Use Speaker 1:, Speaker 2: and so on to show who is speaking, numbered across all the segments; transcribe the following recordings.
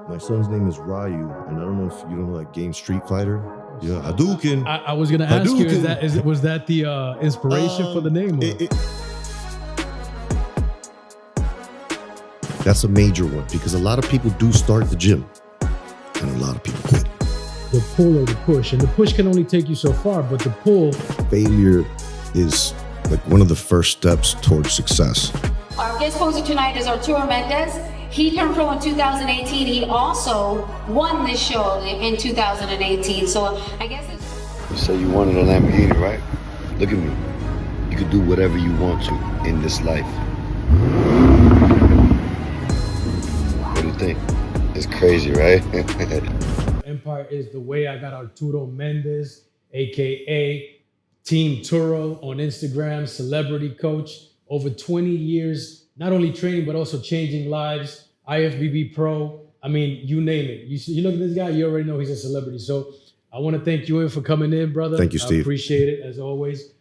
Speaker 1: My son's name is Ryu, and I don't know if you don't know that game Street Fighter. Yeah, Hadouken.
Speaker 2: I was gonna ask you, was that the inspiration for the name?
Speaker 1: That's a major one because a lot of people do start the gym, and a lot of people quit.
Speaker 2: The pull or the push, and the push can only take you so far, but the pull.
Speaker 1: Failure is like one of the first steps towards success.
Speaker 3: Our guest poster tonight is Arturo Mendes. He turned pro in 2018. He also won this show in 2018. So I guess it's...
Speaker 1: You say you wanted a Lamborghini, right? Look at me. You can do whatever you want to in this life. What do you think? It's crazy, right?
Speaker 2: Empire is the way. I got Arturo Mendez, aka Team Turo on Instagram, celebrity coach, over 20 years, not only training, but also changing lives. IFBB Pro, I mean, you name it. You look at this guy, you already know he's a celebrity. So I want to thank you for coming in, brother.
Speaker 1: Thank you, Steve.
Speaker 2: I appreciate it, as always.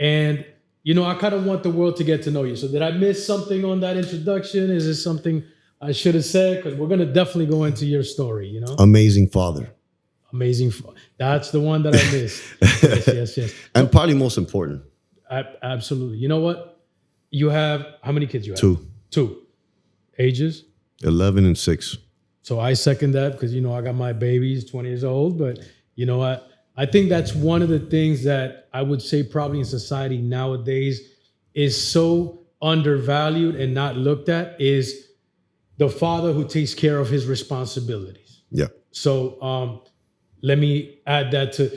Speaker 2: And, you know, I kind of want the world to get to know you. So did I miss something on that introduction? Is there something I should have said? Because we're going to definitely go into your story, you know?
Speaker 1: Amazing father.
Speaker 2: Amazing. That's the one that I missed. Yes.
Speaker 1: And probably most important.
Speaker 2: Absolutely. You know what? You have, how many kids you have? Two. Ages?
Speaker 1: 11 and 6.
Speaker 2: So I second that because, you know, I got my babies, 20 years old. But, you know, I think that's one of the things that I would say probably in society nowadays is so undervalued and not looked at is the father who takes care of his responsibilities.
Speaker 1: Yeah.
Speaker 2: So let me add that to,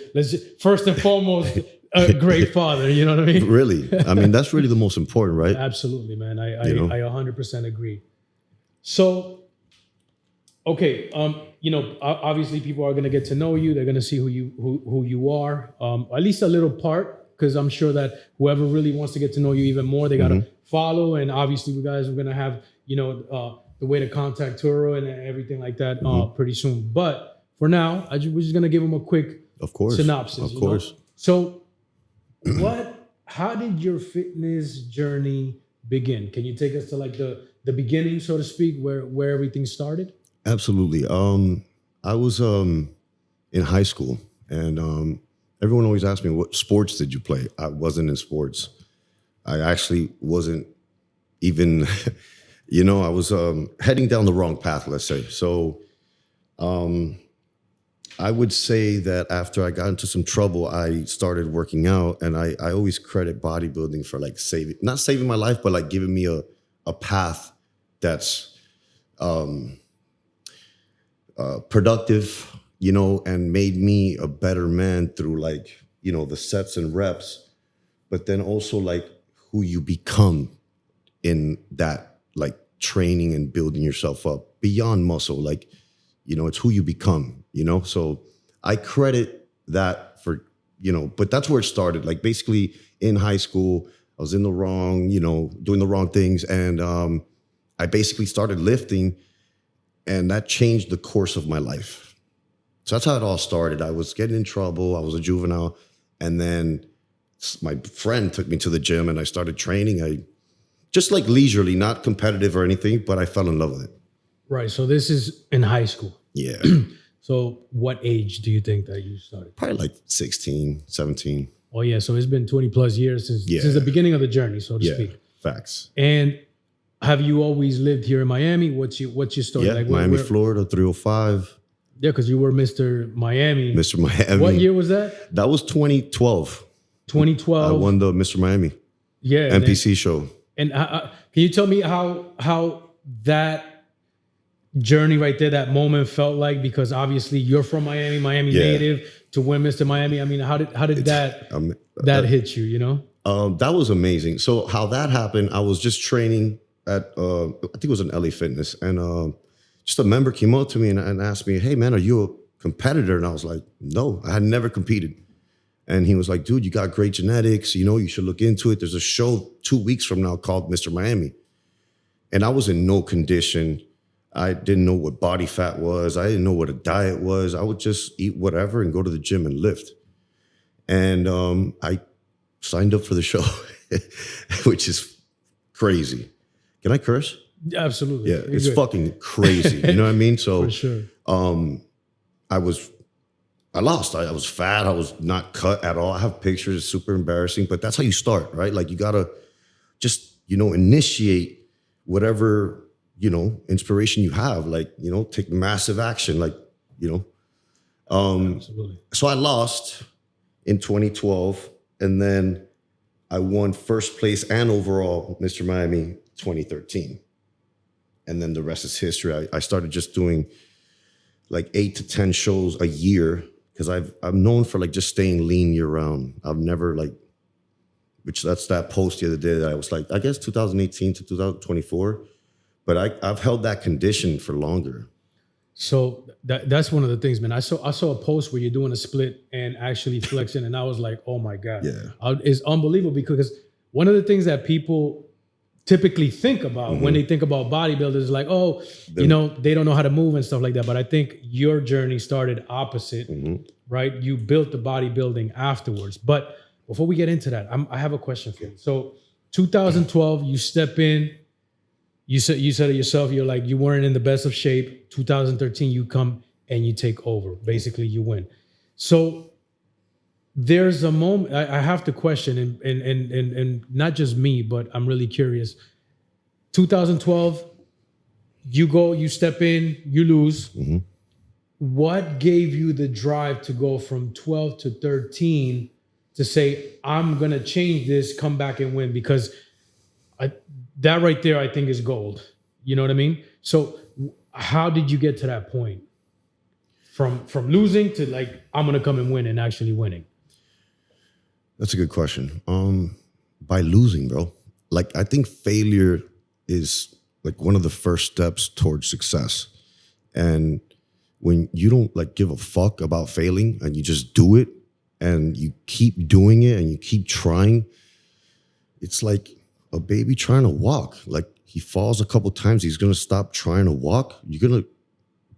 Speaker 2: first and foremost, a great father, you know what I mean?
Speaker 1: Really? I mean, that's really the most important, right?
Speaker 2: Absolutely, man. I 100% agree. So, okay, you know, obviously people are going to get to know you. They're going to see who you are, at least a little part, because I'm sure that whoever really wants to get to know you even more, they got to follow. And obviously, you guys are going to have, you know, the way to contact Turo and everything like that pretty soon. But for now, we're just going to give them a quick synopsis. Of course. So how did your fitness journey begin? Can you take us to like the beginning, so to speak, where everything started?
Speaker 1: Absolutely. I was in high school, and everyone always asked me, what sports did you play? I wasn't in sports. I actually wasn't even, you know, I was heading down the wrong path, let's say. So I would say that after I got into some trouble, I started working out, and I always credit bodybuilding for like not saving my life, but like giving me a path that's productive, you know, and made me a better man through like, you know, the sets and reps, but then also like who you become in that like training and building yourself up beyond muscle. Like, you know, it's who you become, you know? So I credit that for, you know, but that's where it started. Like basically in high school, I was in the wrong, you know, doing the wrong things. And I basically started lifting, and that changed the course of my life. So that's how it all started. I was getting in trouble. I was a juvenile. And then my friend took me to the gym, and I started training. I just like leisurely, not competitive or anything, but I fell in love with it.
Speaker 2: Right. So this is in high school.
Speaker 1: Yeah.
Speaker 2: So what age do you think that you started?
Speaker 1: Probably like 16, 17.
Speaker 2: Oh, yeah. So it's been 20 plus years since the beginning of the journey, so to speak.
Speaker 1: Facts.
Speaker 2: And have you always lived here in Miami? What's your story?
Speaker 1: Yeah, like, Miami, Florida, 305.
Speaker 2: Yeah, because you were Mr. Miami.
Speaker 1: Mr. Miami.
Speaker 2: What year was that?
Speaker 1: That was 2012.
Speaker 2: 2012.
Speaker 1: I won the Mr. Miami.
Speaker 2: Yeah.
Speaker 1: NPC show.
Speaker 2: And can you tell me how that journey right there, that moment felt like? Because obviously you're from Miami native, to win Mr. Miami. I mean, how did that hit you, you know?
Speaker 1: That was amazing. So how that happened, I was just training at, I think it was an LA Fitness. And just a member came up to me and asked me, hey, man, are you a competitor? And I was like, no, I had never competed. And he was like, dude, you got great genetics. You know, you should look into it. There's a show 2 weeks from now called Mr. Miami. And I was in no condition. I didn't know what body fat was. I didn't know what a diet was. I would just eat whatever and go to the gym and lift. And I signed up for the show, which is crazy. Can I curse?
Speaker 2: Absolutely.
Speaker 1: Yeah,
Speaker 2: You're
Speaker 1: it's
Speaker 2: good.
Speaker 1: fucking crazy. You know what I mean? So
Speaker 2: For sure.
Speaker 1: I lost. I was fat. I was not cut at all. I have pictures. It's super embarrassing, but that's how you start, right? Like you gotta just, initiate whatever, inspiration you have. Like, take massive action. Like,
Speaker 2: Absolutely.
Speaker 1: so I lost in 2012, and then I won first place and overall Mr. Miami 2013. And then the rest is history. I started just doing like 8 to 10 shows a year because I'm known for like just staying lean year round. I've never which that's that post the other day that I was like, I guess 2018 to 2024, but I've held that condition for longer.
Speaker 2: So that's one of the things, man. I saw a post where you're doing a split and actually flexing, and I was like, oh my God.
Speaker 1: Yeah.
Speaker 2: It's unbelievable because one of the things that people typically think about when they think about bodybuilders is like, oh, they don't know how to move and stuff like that. But I think your journey started opposite, right? You built the bodybuilding afterwards. But before we get into that, I have a question for you. So 2012, you step in, you said it yourself, you're like, you weren't in the best of shape. 2013, you come and you take over. Basically, you win. So there's a moment I have to question, and not just me, but I'm really curious. 2012, you step in, you lose. What gave you the drive to go from 12 to 13 to say, I'm going to change this, come back and win? Because that right there, I think is gold. You know what I mean? So how did you get to that point? From losing to like, I'm going to come and win and actually winning?
Speaker 1: That's a good question. By losing, bro. Like, I think failure is like one of the first steps towards success. And when you don't like give a fuck about failing and you just do it and you keep doing it and you keep trying, it's like a baby trying to walk. Like he falls a couple times, he's going to stop trying to walk. You're going to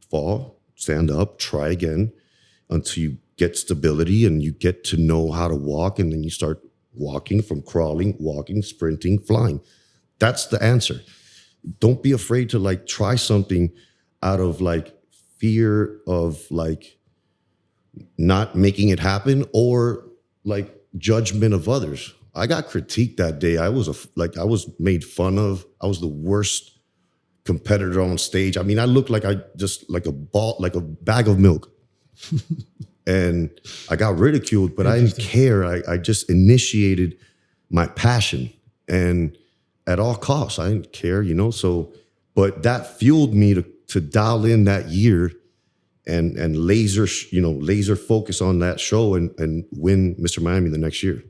Speaker 1: fall, stand up, try again until you get stability and you get to know how to walk. And then you start walking from crawling, walking, sprinting, flying. That's the answer. Don't be afraid to like try something out of like fear of like not making it happen or like judgment of others. I got critiqued that day. I was made fun of. I was the worst competitor on stage. I mean, I looked like like a bag of milk. And I got ridiculed, but I didn't care. I just initiated my passion, and at all costs, I didn't care, So, but that fueled me to dial in that year and laser focus on that show and win Mr. Miami the next year.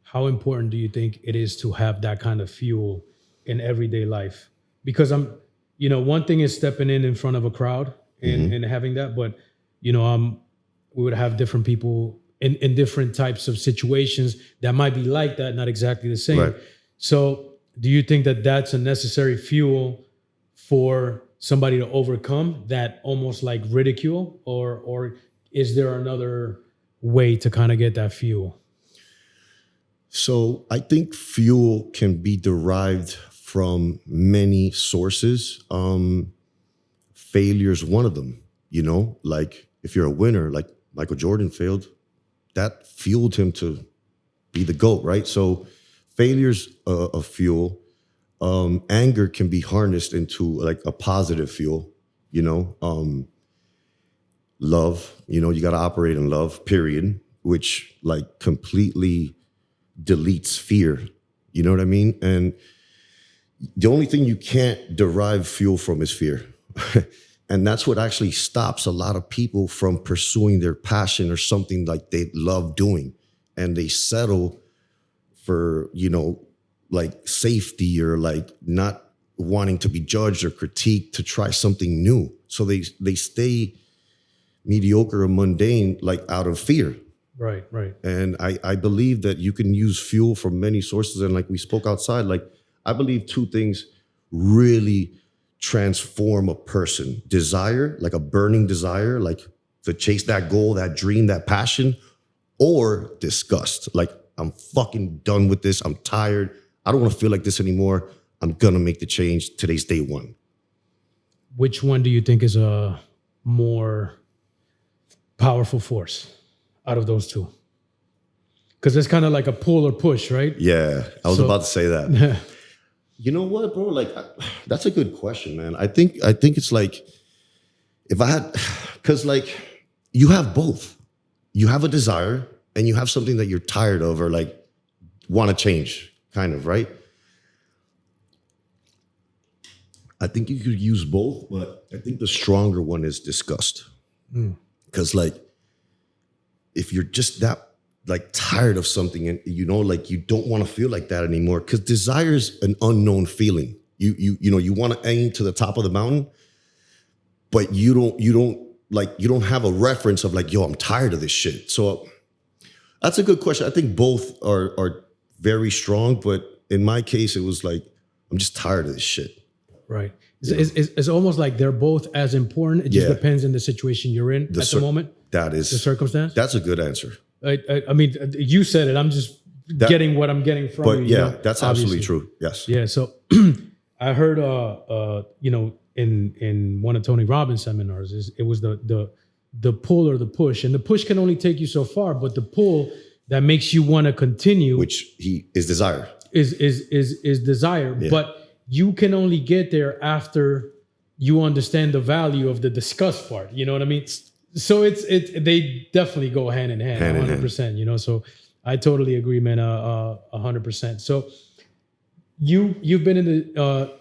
Speaker 2: How important do you think it is to have that kind of fuel in everyday life? Because one thing is stepping in front of a crowd and having that, but we would have different people in different types of situations that might be like that, not exactly the same.
Speaker 1: Right.
Speaker 2: So do you think that that's a necessary fuel for somebody to overcome that almost like ridicule, or is there another way to kind of get that fuel?
Speaker 1: So I think fuel can be derived from many sources. Failure is one of them, like if you're a winner, like Michael Jordan failed, that fueled him to be the GOAT, right? So failure's a fuel. Anger can be harnessed into like a positive fuel, love, you got to operate in love, period, which like completely deletes fear. You know what I mean? And the only thing you can't derive fuel from is fear. And that's what actually stops a lot of people from pursuing their passion or something like they love doing. And they settle for, like safety or like not wanting to be judged or critiqued to try something new. So they stay mediocre or mundane, like out of fear.
Speaker 2: Right.
Speaker 1: And I believe that you can use fuel from many sources. And like we spoke outside, like I believe two things really transform a person. Desire, like a burning desire, like to chase that goal, that dream, that passion, or disgust. Like I'm fucking done with this. I'm tired. I don't want to feel like this anymore. I'm gonna make the change. Today's day one.
Speaker 2: Which one do you think is a more powerful force out of those two? Because it's kind of like a pull or push, right?
Speaker 1: Yeah, I was about to say that. You know what, bro? Like, that's a good question, man. I think it's like, if I had, because like, you have both. You have a desire and you have something that you're tired of or like want to change, kind of, right? I think you could use both, but I think the stronger one is disgust. Because like, if you're just that like tired of something and you know, like you don't want to feel like that anymore, because desire is an unknown feeling. You know, you want to aim to the top of the mountain, but you don't have a reference of like, yo, I'm tired of this shit. So that's a good question. I think both are very strong, but in my case, it was like, I'm just tired of this shit.
Speaker 2: Right. It's almost like they're both as important. It just depends on the situation you're in at the moment.
Speaker 1: That is
Speaker 2: the circumstance.
Speaker 1: That's a good answer.
Speaker 2: I mean, you said it. I'm just getting what I'm getting from you.
Speaker 1: But yeah, that's absolutely true. Yes.
Speaker 2: Yeah. So I heard, you know, in one of Tony Robbins' seminars, it was the pull or the push, and the push can only take you so far, but the pull that makes you want to continue,
Speaker 1: which is desire,
Speaker 2: is desire, but you can only get there after you understand the value of the disgust part. You know what I mean? So they definitely go hand in hand, 100%. You know, so I totally agree, man, 100%. So you've been in the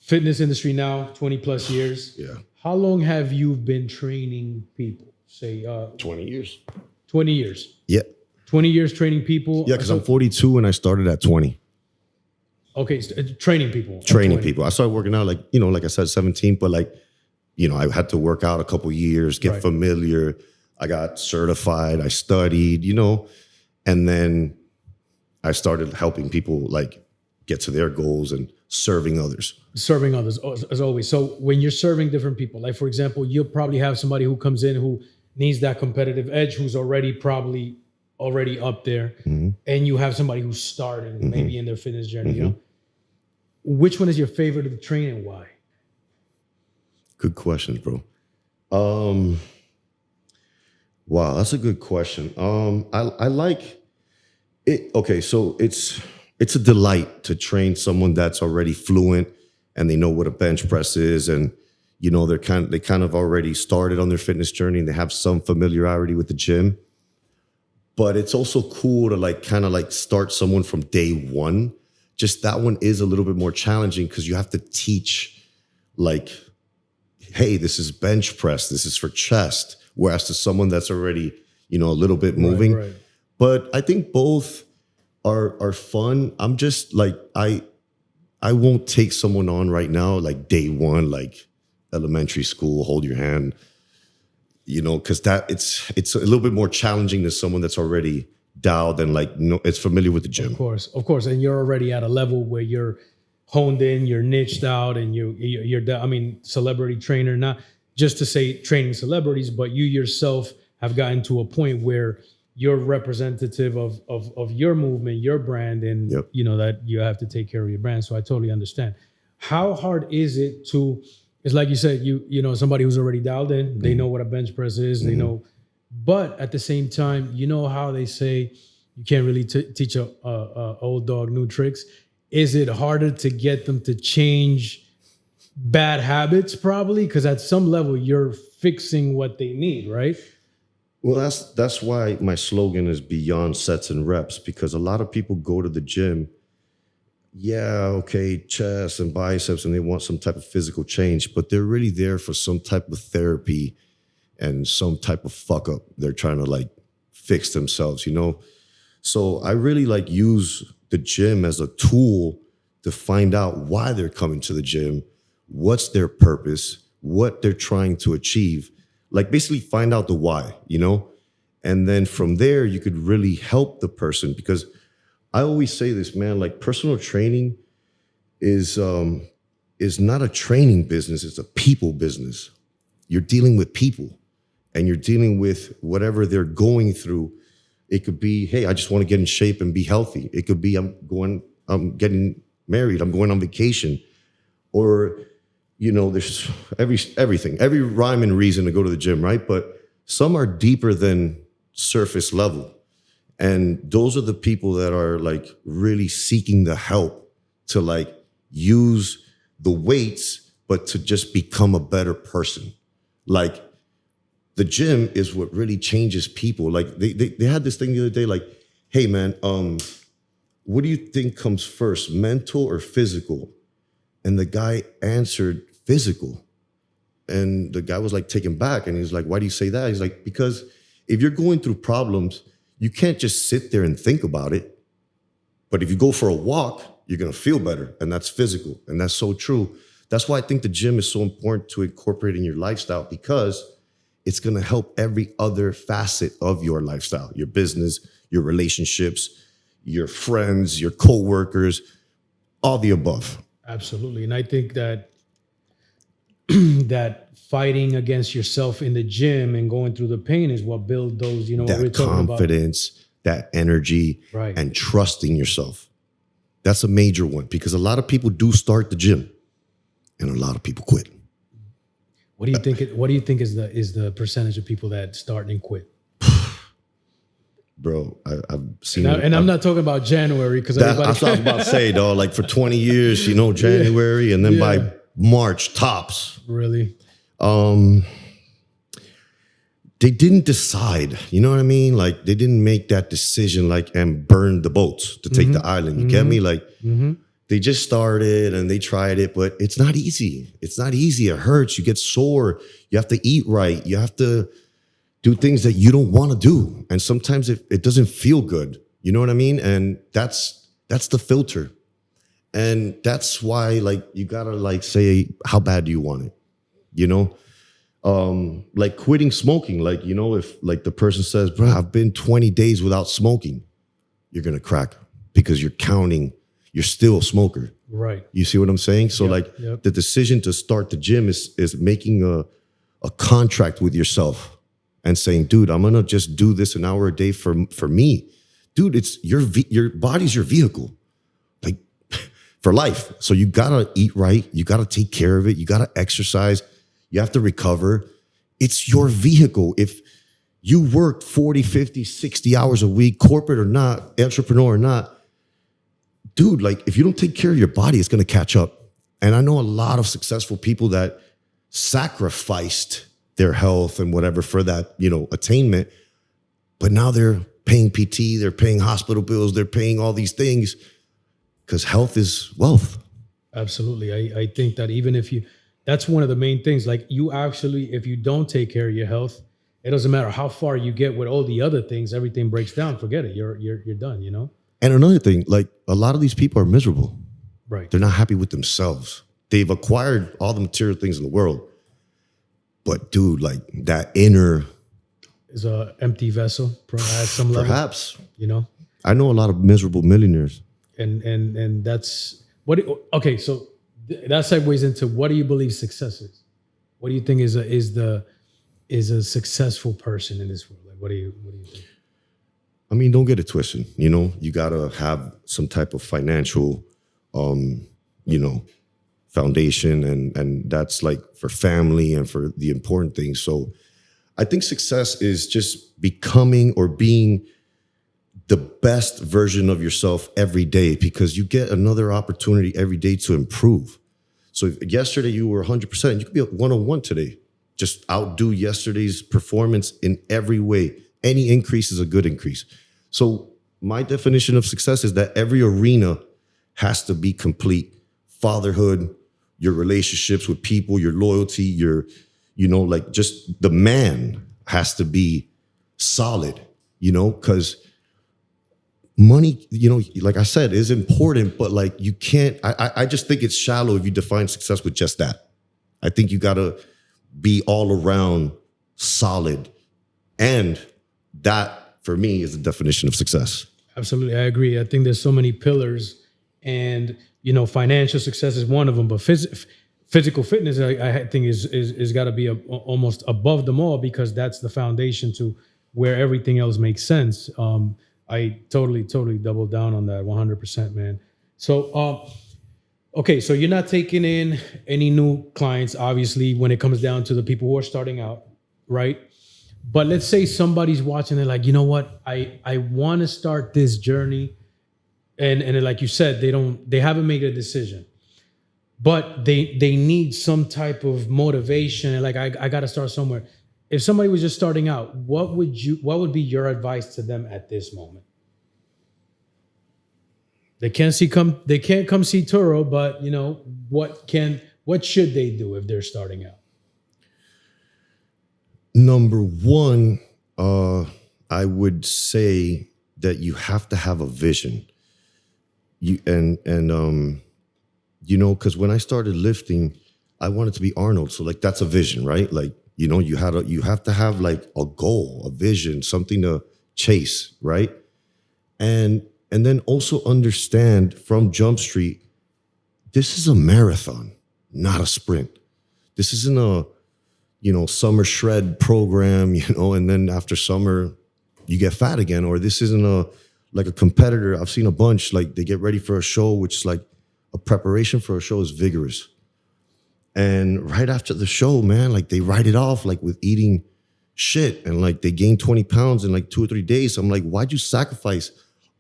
Speaker 2: fitness industry now 20 plus years.
Speaker 1: Yeah.
Speaker 2: How long have you been training people? Say
Speaker 1: 20 years.
Speaker 2: 20 years.
Speaker 1: Yeah.
Speaker 2: 20 years training people.
Speaker 1: Yeah, because I'm 42 and I started at 20.
Speaker 2: Okay, so training people.
Speaker 1: Training people. I started working out like, you know, like I said, 17, but like, you know, I had to work out a couple years, get familiar. I got certified. I studied, you know, and then I started helping people like get to their goals and serving others. Serving others,
Speaker 2: as always. So when you're serving different people, like for example, you'll probably have somebody who comes in who needs that competitive edge, who's already up there, and you have somebody who's starting maybe in their fitness journey. You know, which one is your favorite to train and why?
Speaker 1: Good questions, bro. Wow, that's a good question. I like it. Okay, so it's a delight to train someone that's already fluent and they know what a bench press is, and you know they kind of already started on their fitness journey and they have some familiarity with the gym. But it's also cool to like kind of like start someone from day one. Just that one is a little bit more challenging because you have to teach like, hey, this is bench press, this is for chest. Whereas to someone that's already, you know, a little bit moving. Right. But I think both are fun. I'm just like, I won't take someone on right now, like day one, like elementary school, hold your hand, you know, because that it's a little bit more challenging than someone that's already dialed and like, no, it's familiar with the gym. Of course.
Speaker 2: And you're already at a level where you're honed in, you're niched out, and you're I mean, celebrity trainer, not just to say training celebrities, but you yourself have gotten to a point where you're representative of your movement, your brand, and you know that you have to take care of your brand. So I totally understand. How hard is it to, it's like you said, you know, somebody who's already dialed in, they know what a bench press is, they know, but at the same time, you know how they say you can't really teach a old dog new tricks. Is it harder to get them to change bad habits? Probably, because at some level you're fixing what they need, right?
Speaker 1: Well, that's why my slogan is beyond sets and reps, because a lot of people go to the gym, chest and biceps, and they want some type of physical change, but they're really there for some type of therapy and some type of fuck up. They're trying to like fix themselves, you know? So I really like use the gym as a tool to find out why they're coming to the gym, what's their purpose, what they're trying to achieve. Like basically find out the why, you know? And then from there, you could really help the person, because I always say this, man, like personal training is not a training business, it's a people business. You're dealing with people and you're dealing with whatever they're going through. It could be, hey, I just want to get in shape and be healthy. It could be, I'm getting married, I'm going on vacation, or, there's everything, every rhyme and reason to go to the gym, right? But some are deeper than surface level. And those are the people that are like really seeking the help to like use the weights, but to just become a better person. Like the gym is what really changes people. Like they had this thing the other day, like, hey man, what do you think comes first, mental or physical? And the guy answered physical. And the guy was like taken back. And he's like, why do you say that? He's like, because if you're going through problems, you can't just sit there and think about it. But if you go for a walk, you're going to feel better. And that's physical. And that's so true. That's why I think the gym is so important to incorporate in your lifestyle, because it's going to help every other facet of your lifestyle, your business, your relationships, your friends, your coworkers, all the above.
Speaker 2: Absolutely. And I think that that fighting against yourself in the gym and going through the pain is what builds those, what we're
Speaker 1: that
Speaker 2: talking
Speaker 1: confidence, that energy,
Speaker 2: Right.
Speaker 1: and trusting yourself. That's a major one, because a lot of people do start the gym and a lot of people quit.
Speaker 2: What do you think? What do you think is the percentage of people that start and quit?
Speaker 1: Bro, I've seen
Speaker 2: And, and I'm not talking about January, because
Speaker 1: that. I was about to say, dog, like for 20 years, January, and then by March, tops.
Speaker 2: Really?
Speaker 1: They didn't decide, you know what I mean? Like they didn't make that decision, like, and burn the boats to take the island. You get me? Like they just started and they tried it, but it's not easy. It's not easy. It hurts. You get sore. You have to eat right. You have to do things that you don't want to do. And sometimes it doesn't feel good. You know what I mean? And that's the filter. And that's why, like, you gotta like say, how bad do you want it? Like quitting smoking, like, if like the person says, bro, I've been 20 days without smoking, you're going to crack because you're counting, you're still a smoker.
Speaker 2: Right.
Speaker 1: You see what I'm saying? So the decision to start the gym is making a contract with yourself and saying, dude, I'm going to just do this an hour a day for me. Dude, it's your body's your vehicle, like for life. So you got to eat right. You got to take care of it. You got to exercise. You have to recover. It's your vehicle. If you worked 40, 50, 60 hours a week, corporate or not, entrepreneur or not, dude, like if you don't take care of your body, it's going to catch up. And I know a lot of successful people that sacrificed their health and whatever for that, attainment. But now they're paying PT, they're paying hospital bills, they're paying all these things because health is wealth.
Speaker 2: Absolutely. I think that even if that's one of the main things. Like you actually, if you don't take care of your health, it doesn't matter how far you get with all the other things, everything breaks down. Forget it. You're done,
Speaker 1: And another thing, like a lot of these people are miserable.
Speaker 2: Right.
Speaker 1: They're not happy with themselves. They've acquired all the material things in the world. But dude, like that inner
Speaker 2: is a empty vessel at some level.
Speaker 1: Perhaps.
Speaker 2: I
Speaker 1: know a lot of miserable millionaires.
Speaker 2: And that's okay, so that segues into what do you believe success is? What do you think is a successful person in this world? Like, what do you think?
Speaker 1: I mean, don't get it twisted. You gotta have some type of financial, foundation, and that's like for family and for the important things. So, I think success is just becoming or being the best version of yourself every day, because you get another opportunity every day to improve. So if yesterday you were 100%, you could be at 101 today. Just outdo yesterday's performance in every way. Any increase is a good increase. So my definition of success is that every arena has to be complete. Fatherhood, your relationships with people, your loyalty, your, like just the man has to be solid, because money, like I said, is important, but like you can't, I just think it's shallow if you define success with just that. I think you gotta be all around solid. And that for me is the definition of success.
Speaker 2: Absolutely. I agree. I think there's so many pillars, and, financial success is one of them, but physical fitness, I think is gotta be almost above them all, because that's the foundation to where everything else makes sense. I totally double down on that 100%, man. So Okay, so you're not taking in any new clients, obviously, when it comes down to the people who are starting out, right? But let's say somebody's watching, they're like, you know what, I want to start this journey, and like you said, they haven't made a decision, but they need some type of motivation, and like I got to start somewhere. If somebody was just starting out, what would be your advice to them at this moment? They can't come see Turo, but you know, what should they do if they're starting out?
Speaker 1: Number one, I would say that you have to have a vision. You know, because when I started lifting, I wanted to be Arnold. So like that's a vision, right? Like, you know, you have to have like a goal, a vision, something to chase, right? And then also understand from Jump Street, this is a marathon, not a sprint. This isn't a, you know, summer shred program, you know, and then after summer you get fat again. Or this isn't like a competitor. I've seen a bunch, like they get ready for a show, which is like a preparation for a show is vigorous. And right after the show, man, like they write it off like with eating shit, and like they gain 20 pounds in like 2 or 3 days. I'm like, why'd you sacrifice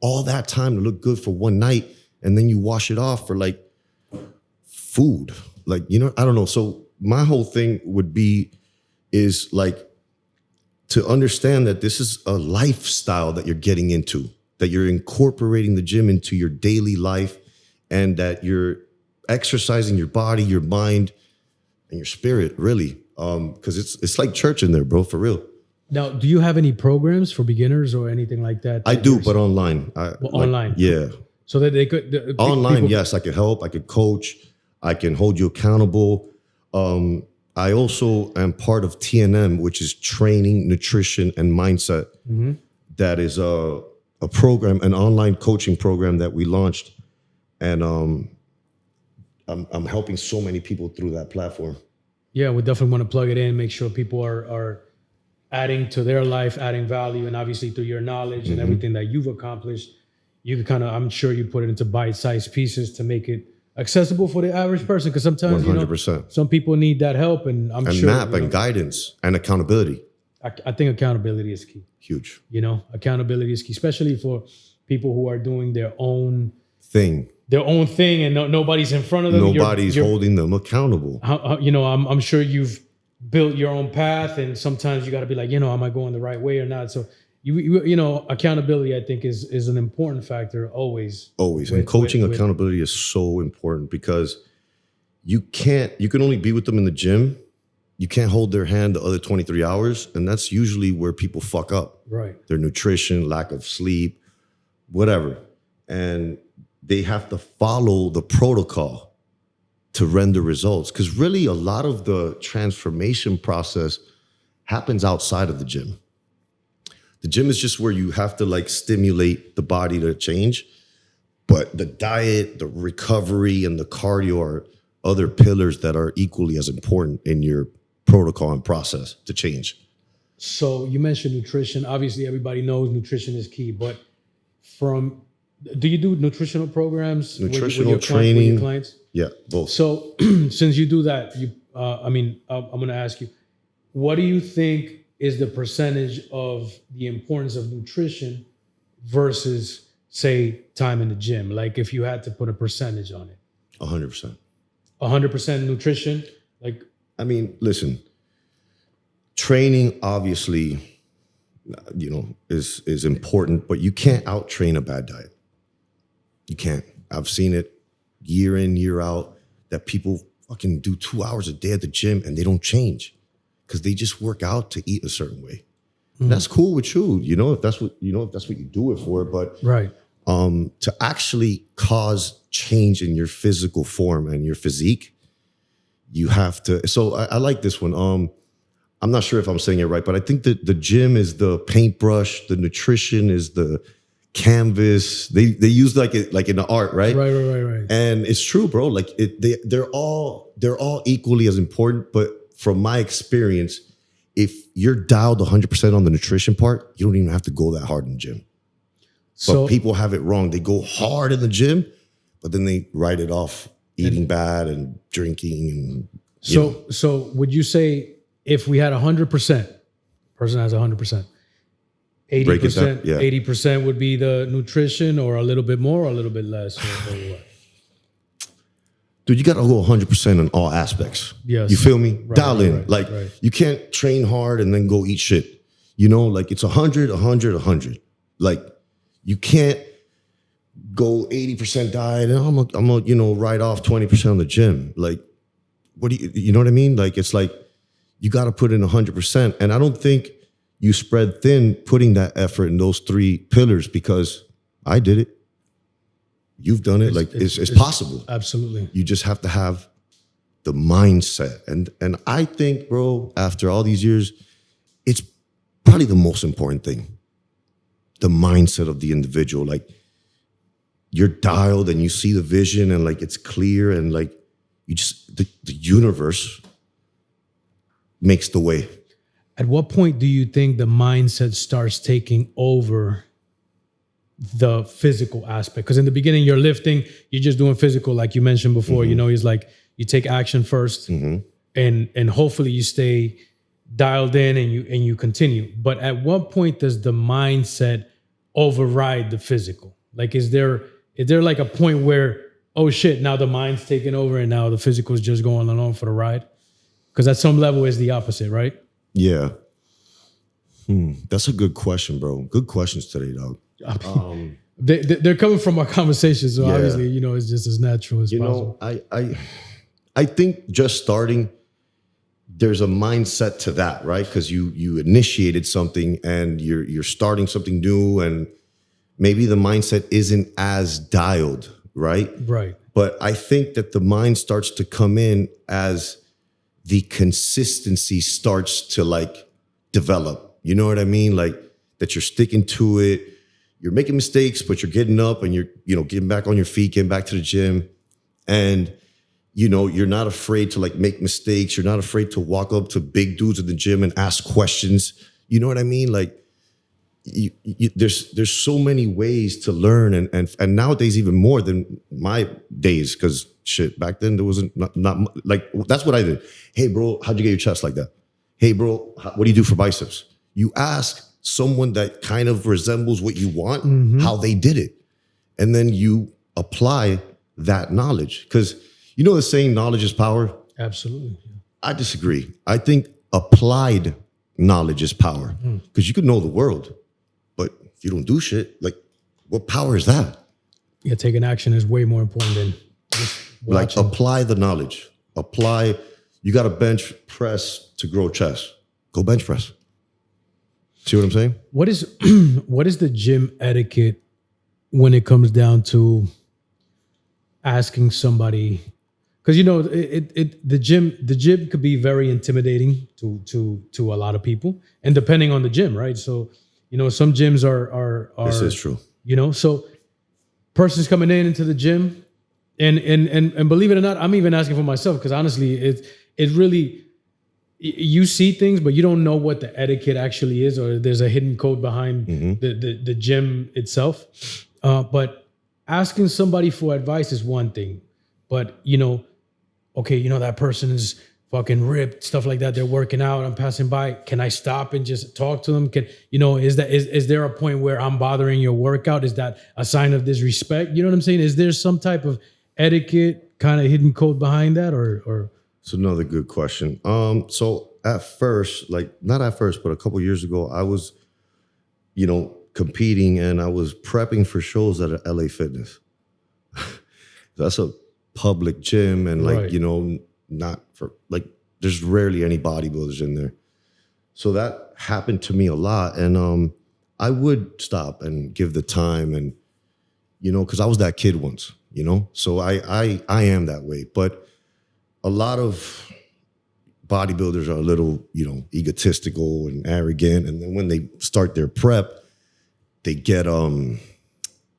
Speaker 1: all that time to look good for one night and then you wash it off for like food? Like, you know, I don't know. So my whole thing is like to understand that this is a lifestyle that you're getting into, that you're incorporating the gym into your daily life, and that you're exercising your body, your mind, and your spirit, really. Because it's like church in there, bro, for real.
Speaker 2: Now, do you have any programs for beginners or anything like that?
Speaker 1: I do, but online.
Speaker 2: Online?
Speaker 1: Yeah.
Speaker 2: So that they could...
Speaker 1: Online, yes, I could help. I could coach. I can hold you accountable. I also am part of TNM, which is training, nutrition, and mindset. Mm-hmm. That is a program, an online coaching program that we launched. And I'm helping so many people through that platform.
Speaker 2: Yeah, we definitely want to plug it in, make sure people are adding to their life, adding value, and obviously through your knowledge and everything that you've accomplished, you can kind of, I'm sure you put it into bite-sized pieces to make it accessible for the average person. Because sometimes, 100%. You know, some people need that help, and I'm sure.
Speaker 1: And map and guidance and accountability.
Speaker 2: I think accountability is key.
Speaker 1: Huge.
Speaker 2: You know, accountability is key, especially for people who are doing their own
Speaker 1: thing,
Speaker 2: and nobody's in front of them.
Speaker 1: Nobody's holding them accountable.
Speaker 2: You know, I'm sure you've built your own path, and sometimes you got to be like, you know, am I going the right way or not? So you know, accountability, I think, is an important factor always.
Speaker 1: And coaching accountability is so important, because you can only be with them in the gym. You can't hold their hand the other 23 hours. And that's usually where people fuck up.
Speaker 2: Right.
Speaker 1: Their nutrition, lack of sleep, whatever. And they have to follow the protocol to render results. Because really a lot of the transformation process happens outside of the gym. The gym is just where you have to like stimulate the body to change. But the diet, the recovery, and the cardio are other pillars that are equally as important in your protocol and process to change.
Speaker 2: So you mentioned nutrition. Obviously, everybody knows nutrition is key. But do you do nutritional programs?
Speaker 1: Nutritional training. With
Speaker 2: your clients?
Speaker 1: Yeah, both.
Speaker 2: So since you do that, I'm going to ask you, what do you think is the percentage of the importance of nutrition versus, say, time in the gym? Like if you had to put a percentage on it.
Speaker 1: 100%.
Speaker 2: 100% nutrition? Like,
Speaker 1: I mean, listen, training obviously, you know, is important, but you can't out-train a bad diet. You can't. I've seen it year in, year out, that people fucking do 2 hours a day at the gym and they don't change because they just work out to eat a certain way. Mm. That's cool with you, you know, if that's what you do it for. But
Speaker 2: right.
Speaker 1: To actually cause change in your physical form and your physique, you have to. So I like this one. I'm not sure if I'm saying it right, but I think that the gym is the paintbrush, the nutrition is the canvas. They use like in the art, right?
Speaker 2: Right.
Speaker 1: And it's true, bro. Like they're all equally as important. But from my experience, if you're dialed 100% on the nutrition part, you don't even have to go that hard in the gym.
Speaker 2: So
Speaker 1: but people have it wrong. They go hard in the gym, but then they write it off eating bad and drinking and
Speaker 2: so would you say if we had 100%, person has 100%, 80%, 80% would be the nutrition, or a little bit more, or a little bit less, or what?
Speaker 1: Dude, you got to go 100% in all aspects.
Speaker 2: Yes.
Speaker 1: You feel me?
Speaker 2: Right,
Speaker 1: Dial in.
Speaker 2: right,
Speaker 1: like,
Speaker 2: right.
Speaker 1: You can't train hard and then go eat shit. You know, like it's 100, 100, 100. Like, you can't go 80% diet and I'm gonna write off 20% on the gym. Like, what do you know what I mean? Like, it's like, you got to put in 100%. And I don't think you spread thin putting that effort in those 3 pillars, because I did it. You've done it. It's possible.
Speaker 2: Absolutely.
Speaker 1: You just have to have the mindset. And I think, bro, after all these years, it's probably the most important thing. The mindset of the individual. Like, you're dialed and you see the vision and like it's clear, and like you just the universe makes the way.
Speaker 2: At what point do you think the mindset starts taking over the physical aspect? Because in the beginning, you're lifting, you're just doing physical, like you mentioned before. You know, it's like you take action first, and hopefully you stay dialed in and you continue. But at what point does the mindset override the physical? Like, is there like a point where, oh shit, now the mind's taking over and now the physical is just going along for the ride? Because at some level, it's the opposite, right?
Speaker 1: Yeah. That's a good question, bro. Good questions today, dog.
Speaker 2: They're coming from our conversations, so obviously, you know, it's just as natural as possible.
Speaker 1: I think just starting, there's a mindset to that, right? Because you initiated something and you're starting something new, and maybe the mindset isn't as dialed, right?
Speaker 2: Right.
Speaker 1: But I think that the mind starts to come in as the consistency starts to like develop. You know what I mean? Like, that you're sticking to it. You're making mistakes, but you're getting up and you're, getting back on your feet, getting back to the gym. And, you're not afraid to like make mistakes. You're not afraid to walk up to big dudes in the gym and ask questions. You know what I mean? Like, there's so many ways to learn, and nowadays even more than my days, because shit, back then there wasn't not like, that's what I did. Hey bro, how'd you get your chest like that? Hey bro, what do you do for biceps? You ask someone that kind of resembles what you want, how they did it, and then you apply that knowledge. Because the saying, knowledge is power.
Speaker 2: Absolutely.
Speaker 1: I disagree. I think applied knowledge is power, because you could know the world, but if you don't do shit, like, what power is that?
Speaker 2: Yeah, taking action is way more important than just watching.
Speaker 1: Like, apply the knowledge. You got to bench press to grow chest. Go bench press. See what I'm saying? What is
Speaker 2: the gym etiquette when it comes down to asking somebody? Because the gym could be very intimidating to a lot of people, and depending on the gym, right? So some gyms are
Speaker 1: this is true.
Speaker 2: So person's coming into the gym, and believe it or not, I'm even asking for myself, because honestly, it really, you see things, but you don't know what the etiquette actually is, or there's a hidden code behind the gym itself. But asking somebody for advice is one thing, but okay, that person is fucking ripped, stuff like that. They're working out. I'm passing by. Can I stop and just talk to them? Is there a point where I'm bothering your workout? Is that a sign of disrespect? You know what I'm saying? Is there some type of etiquette kind of hidden code behind that, or?
Speaker 1: It's another good question. So at first, not at first, but a couple years ago, I was, competing, and I was prepping for shows at a LA Fitness. That's a public gym, and
Speaker 2: right.
Speaker 1: Not for there's rarely any bodybuilders in there. So that happened to me a lot. And I would stop and give the time, and, because I was that kid once, so I am that way. But a lot of bodybuilders are a little, egotistical and arrogant. And then when they start their prep, they get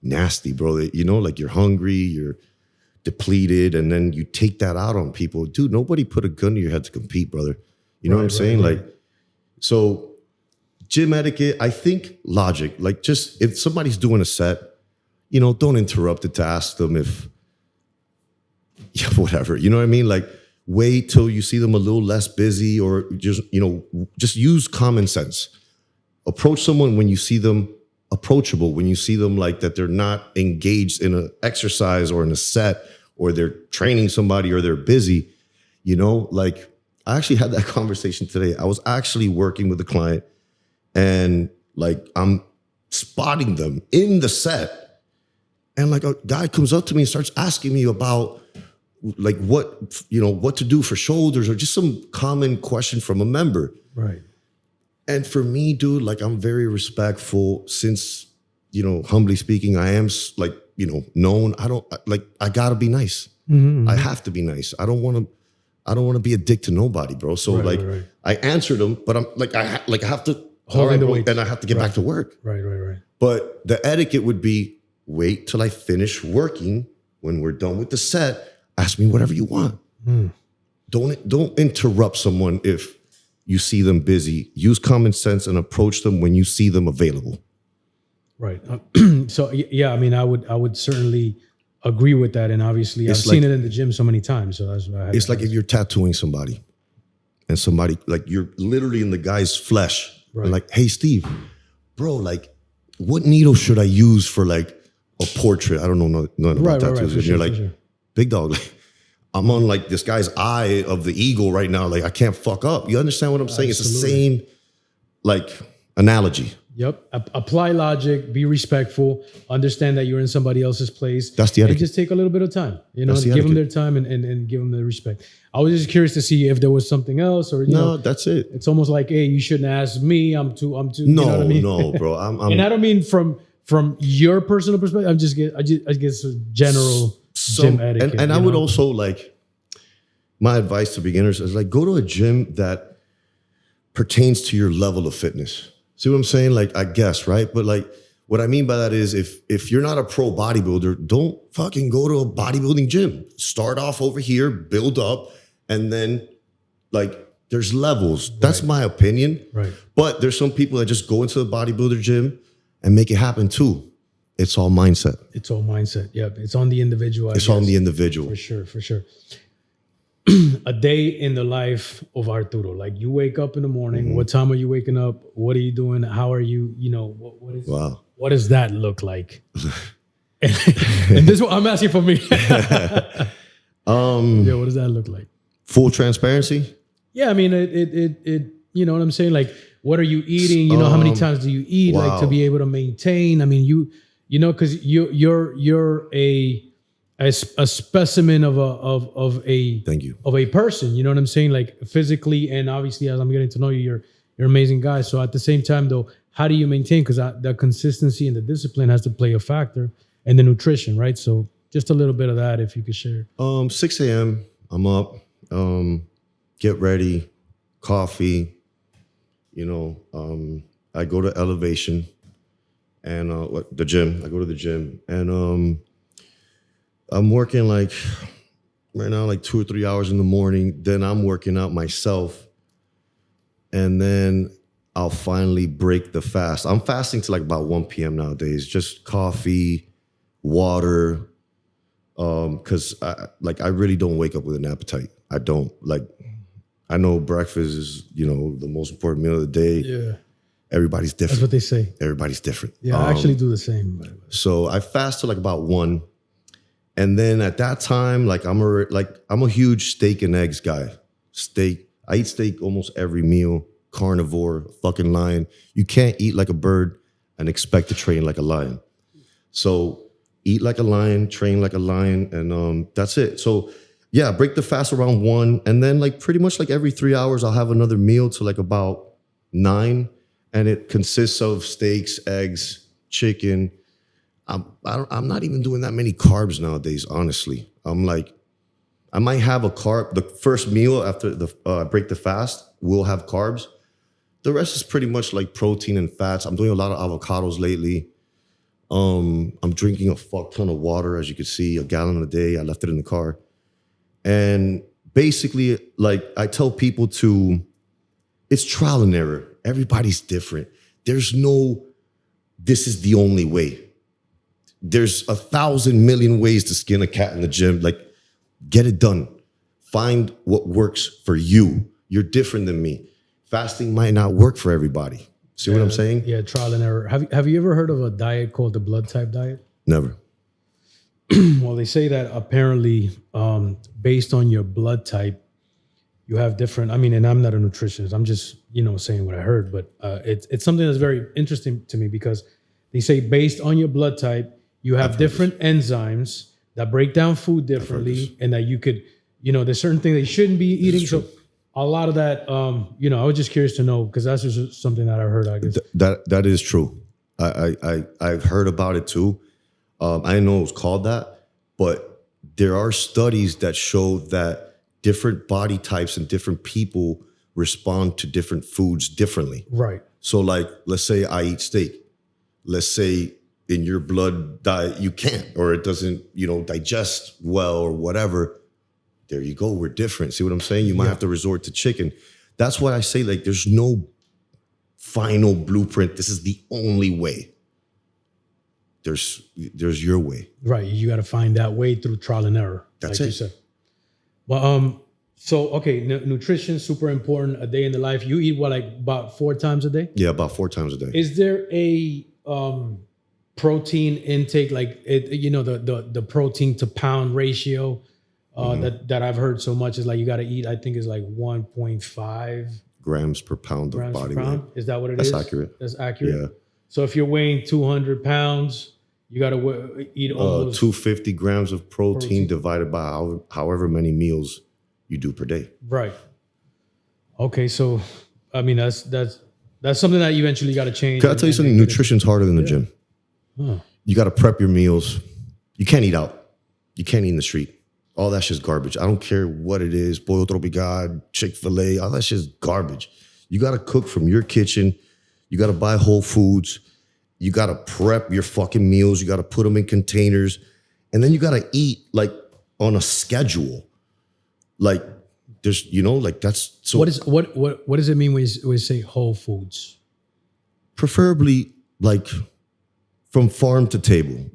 Speaker 1: nasty, bro. Like, you're hungry, you're depleted, and then you take that out on people. Dude, nobody put a gun to your head to compete, brother. You know what I'm saying? Right. So gym etiquette, I think logic. Just if somebody's doing a set, don't interrupt it to ask them if yeah, whatever. You know what I mean? Like, wait till you see them a little less busy, or just, just use common sense. Approach someone when you see them approachable, when you see them like that they're not engaged in an exercise or in a set, or they're training somebody, or they're busy. Like, I actually had that conversation today. I was actually working with a client, and like, I'm spotting them in the set, and like a guy comes up to me and starts asking me about like what to do for shoulders, or just some common question from a member.
Speaker 2: Right.
Speaker 1: And for me, dude, like, I'm very respectful, since, humbly speaking, I am like, known. I gotta be nice.
Speaker 2: Mm-hmm.
Speaker 1: I have to be nice. I don't want to be a dick to nobody, bro. So right. I answered him, but I'm like, I have to hold the weight, and I have to get back to work.
Speaker 2: Right.
Speaker 1: But the etiquette would be, wait till I finish working. When we're done with the set, ask me whatever you want. Don't interrupt someone if you see them busy. Use common sense and approach them when you see them available.
Speaker 2: Right. So yeah, I mean, I would certainly agree with that, and obviously I've seen it in the gym so many times. So that's why
Speaker 1: it's like if you're tattooing somebody, and somebody, like, you're literally in the guy's flesh, right. And like, hey, Steve, bro, like, what needle should I use for like a portrait? I don't know nothing about tattoos. And you're like, big dog, like, I'm on like this guy's eye of the eagle right now. Like, I can't fuck up. You understand what I'm saying?
Speaker 2: Absolutely.
Speaker 1: It's the same like analogy.
Speaker 2: Yep. Apply logic, be respectful, understand that you're in somebody else's place.
Speaker 1: That's the etiquette.
Speaker 2: And just take a little bit of time, give them their time and give them the respect. I was just curious to see if there was something else, or
Speaker 1: no, that's it.
Speaker 2: It's almost like, hey, you shouldn't ask me. I'm too.
Speaker 1: No,
Speaker 2: you know what I mean?
Speaker 1: No, bro. I'm
Speaker 2: and I don't mean from your personal perspective. I guess general gym etiquette.
Speaker 1: And I would also, like, my advice to beginners is like, go to a gym that pertains to your level of fitness. See what I'm saying? Like, I guess, right? But like, what I mean by that is, if you're not a pro bodybuilder, don't fucking go to a bodybuilding gym. Start off over here, build up, and then like, there's levels. Right. That's my opinion.
Speaker 2: Right.
Speaker 1: But there's some people that just go into the bodybuilder gym and make it happen too. It's all mindset.
Speaker 2: It's all mindset. Yep. It's on the individual.
Speaker 1: It's on the individual.
Speaker 2: For sure. A day in the life of Arturo. Like, you wake up in the morning. Mm-hmm. What time are you waking up? What are you doing? How are you? What does that look like? And this is what I'm asking for me. Yeah, what does that look like?
Speaker 1: Full transparency?
Speaker 2: Yeah, I mean, it you know what I'm saying? Like, what are you eating? How many times do you eat? Wow. Like, to be able to maintain. I mean, because you're a specimen of a
Speaker 1: thank you,
Speaker 2: of a person. You know what I'm saying? Like, physically, and obviously, as I'm getting to know you, you're an amazing guy. So at the same time, though, how do you maintain? Because the consistency and the discipline has to play a factor, and the nutrition, right? So just a little bit of that, if you could share.
Speaker 1: 6 a.m. I'm up. Get ready, coffee. I go to elevation, and the gym. I go to the gym, and I'm working like right now, like 2 or 3 hours in the morning. Then I'm working out myself, and then I'll finally break the fast. I'm fasting till like about 1 p.m. nowadays. Just coffee, water, because I really don't wake up with an appetite. I don't. Like, I know breakfast is, the most important meal of the day. Yeah. Everybody's different.
Speaker 2: That's what they say.
Speaker 1: Everybody's different.
Speaker 2: Yeah, I actually do the same.
Speaker 1: So I fast till like about 1. And then at that time, like, I'm a huge steak and eggs guy. Steak. I eat steak almost every meal. Carnivore, fucking lion. You can't eat like a bird and expect to train like a lion. So eat like a lion, train like a lion, and that's it. So yeah, break the fast around 1, and then like pretty much like every 3 hours, I'll have another meal till like about 9, and it consists of steaks, eggs, chicken. I'm not even doing that many carbs nowadays, honestly. I'm like, I might have a carb. The first meal after I break the fast will have carbs. The rest is pretty much like protein and fats. I'm doing a lot of avocados lately. I'm drinking a fuck ton of water, as you can see, a gallon a day. I left it in the car. And basically, like, I tell people it's trial and error. Everybody's different. There's no, this is the only way. There's 1,000 million ways to skin a cat in the gym. Like, Get it done. Find what works for you. You're different than me. Fasting might not work for everybody. See what I'm saying?
Speaker 2: Yeah, trial and error. Have you ever heard of a diet called the blood type diet?
Speaker 1: Never.
Speaker 2: Well, they say that apparently based on your blood type, you have different, I mean, and I'm not a nutritionist. I'm just, saying what I heard, but it's something that's very interesting to me because they say based on your blood type, you have different enzymes that break down food differently and that you could, there's certain things that you shouldn't be eating. So a lot of that, I was just curious to know because that's just something that I heard, I guess.
Speaker 1: That is true. I've heard about it too. I didn't know it was called that, but there are studies that show that different body types and different people respond to different foods differently.
Speaker 2: Right.
Speaker 1: So like, let's say I eat steak. Let's say in your blood diet, you can't, or it doesn't, digest well or whatever. There you go. We're different. See what I'm saying? You might have to resort to chicken. That's why I say like, there's no final blueprint. This is the only way. There's your way.
Speaker 2: Right. You got to find that way through trial and error.
Speaker 1: That's
Speaker 2: like
Speaker 1: it.
Speaker 2: You said. Well, so, okay. Nutrition, super important. A day in the life. You eat what, like about 4 times a day?
Speaker 1: Yeah, about 4 times a day.
Speaker 2: Is there a protein intake, like the protein to pound ratio that I've heard so much is like you got to eat, I think is like 1.5
Speaker 1: grams per pound of body weight.
Speaker 2: Is that what it is?
Speaker 1: That's accurate.
Speaker 2: That's accurate.
Speaker 1: Yeah.
Speaker 2: So if you're weighing 200 pounds, you got to eat almost
Speaker 1: 250 grams of protein divided by however many meals you do per day.
Speaker 2: Right. Okay, so I mean that's something that you eventually got to change.
Speaker 1: Can I tell you something? Nutrition's harder than the gym.
Speaker 2: Huh.
Speaker 1: You got to prep your meals. You can't eat out. You can't eat in the street. All that shit's garbage. I don't care what it is. Pollo Tropical, Chick-fil-A, all that shit's garbage. You got to cook from your kitchen. You got to buy Whole Foods. You got to prep your fucking meals. You got to put them in containers. And then you got to eat like on a schedule. Like there's, like that's so.
Speaker 2: What does it mean when you say Whole Foods?
Speaker 1: Preferably like from farm to table,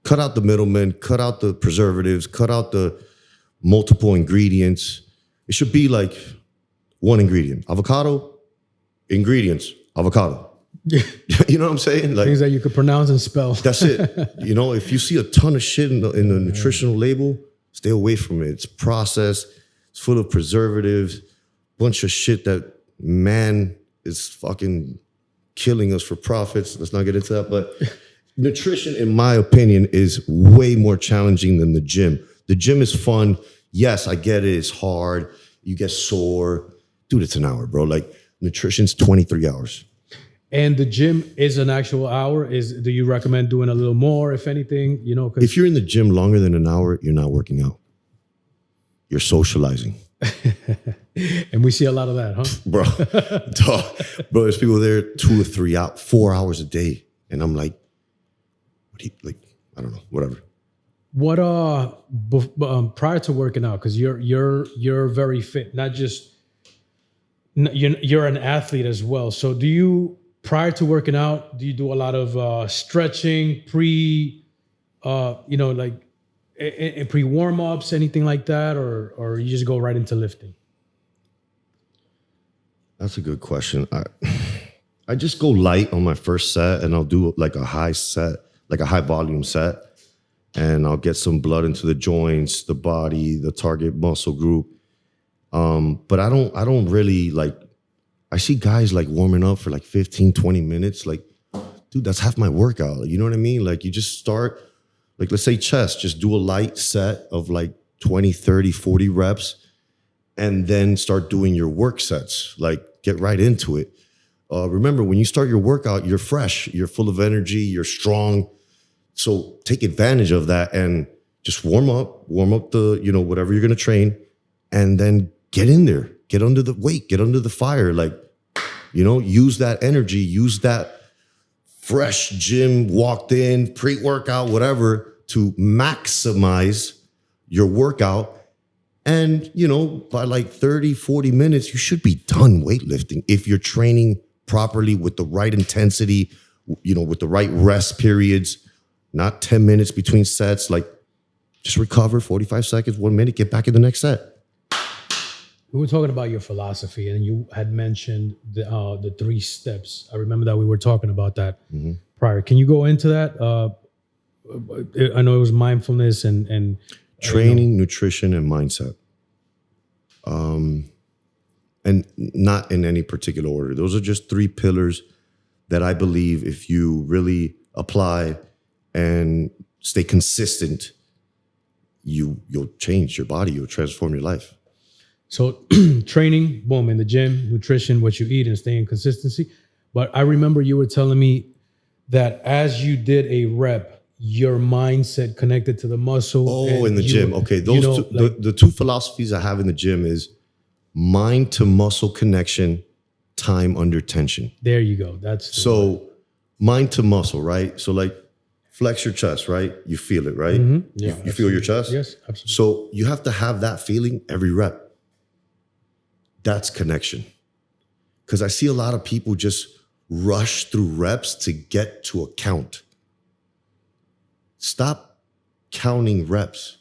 Speaker 1: cut out the middlemen, cut out the preservatives, cut out the multiple ingredients. It should be like one ingredient, avocado, ingredients, avocado.
Speaker 2: Yeah.
Speaker 1: You know what I'm saying? Like
Speaker 2: things that you could pronounce and spell.
Speaker 1: That's it. If you see a ton of shit in the nutritional label, stay away from it. It's processed. It's full of preservatives, bunch of shit that man is fucking killing us for profits. Let's not get into that. But nutrition, in my opinion, is way more challenging than the gym. The gym is fun. Yes, I get it. It's hard. You get sore. Dude, it's an hour, bro. Like nutrition's 23 hours.
Speaker 2: And the gym is an actual hour. Do you recommend doing a little more, if anything?
Speaker 1: If you're in the gym longer than an hour, you're not working out. You're socializing.
Speaker 2: And we see a lot of that, huh?
Speaker 1: Bro, there's people there 2 or 3 out, 4 hours a day. And I'm like, I don't know, whatever.
Speaker 2: What prior to working out, because you're very fit, not just you're an athlete as well. So do you, prior to working out, do you do a lot of stretching, pre warm-ups, anything like that, or you just go right into lifting?
Speaker 1: That's a good question. I just go light on my first set, and I'll do like a high set, like a high volume set, and I'll get some blood into the joints, the body, the target muscle group. But I don't really like, I see guys like warming up for like 15, 20 minutes. Like, dude, that's half my workout. You know what I mean? Like you just start, like let's say chest, just do a light set of like 20, 30, 40 reps, and then start doing your work sets. Like get right into it. Remember, when you start your workout, you're fresh, you're full of energy, you're strong. So take advantage of that and just warm up the, whatever you're going to train, and then get in there, get under the weight, get under the fire. Like, use that energy, use that fresh gym, walked in, pre-workout, whatever, to maximize your workout. And, by like 30, 40 minutes, you should be done weightlifting if you're training properly with the right intensity, with the right rest periods, not 10 minutes between sets. Like, Just recover 45 seconds, 1 minute, get back in the next set.
Speaker 2: We were talking about your philosophy, and you had mentioned the 3 steps. I remember that we were talking about that prior. Can you go into that? I know it was mindfulness and
Speaker 1: training, nutrition, and mindset. And not in any particular order. Those are just 3 pillars that I believe if you really apply and stay consistent, you'll change your body, you'll transform your life.
Speaker 2: So training, boom, in the gym, nutrition, what you eat, and staying in consistency. But I remember you were telling me that as you did a rep, your mindset connected to the muscle.
Speaker 1: Oh, in the gym. Okay, those the 2 philosophies I have in the gym is mind to muscle connection, time under tension.
Speaker 2: There you go. That's
Speaker 1: so mind to muscle, right? So like flex your chest, right? You feel it, right?
Speaker 2: Mm-hmm. Yeah,
Speaker 1: you feel your chest?
Speaker 2: Yes, absolutely.
Speaker 1: So you have to have that feeling every rep. That's connection. Because I see a lot of people just rush through reps to get to a count. Stop counting reps.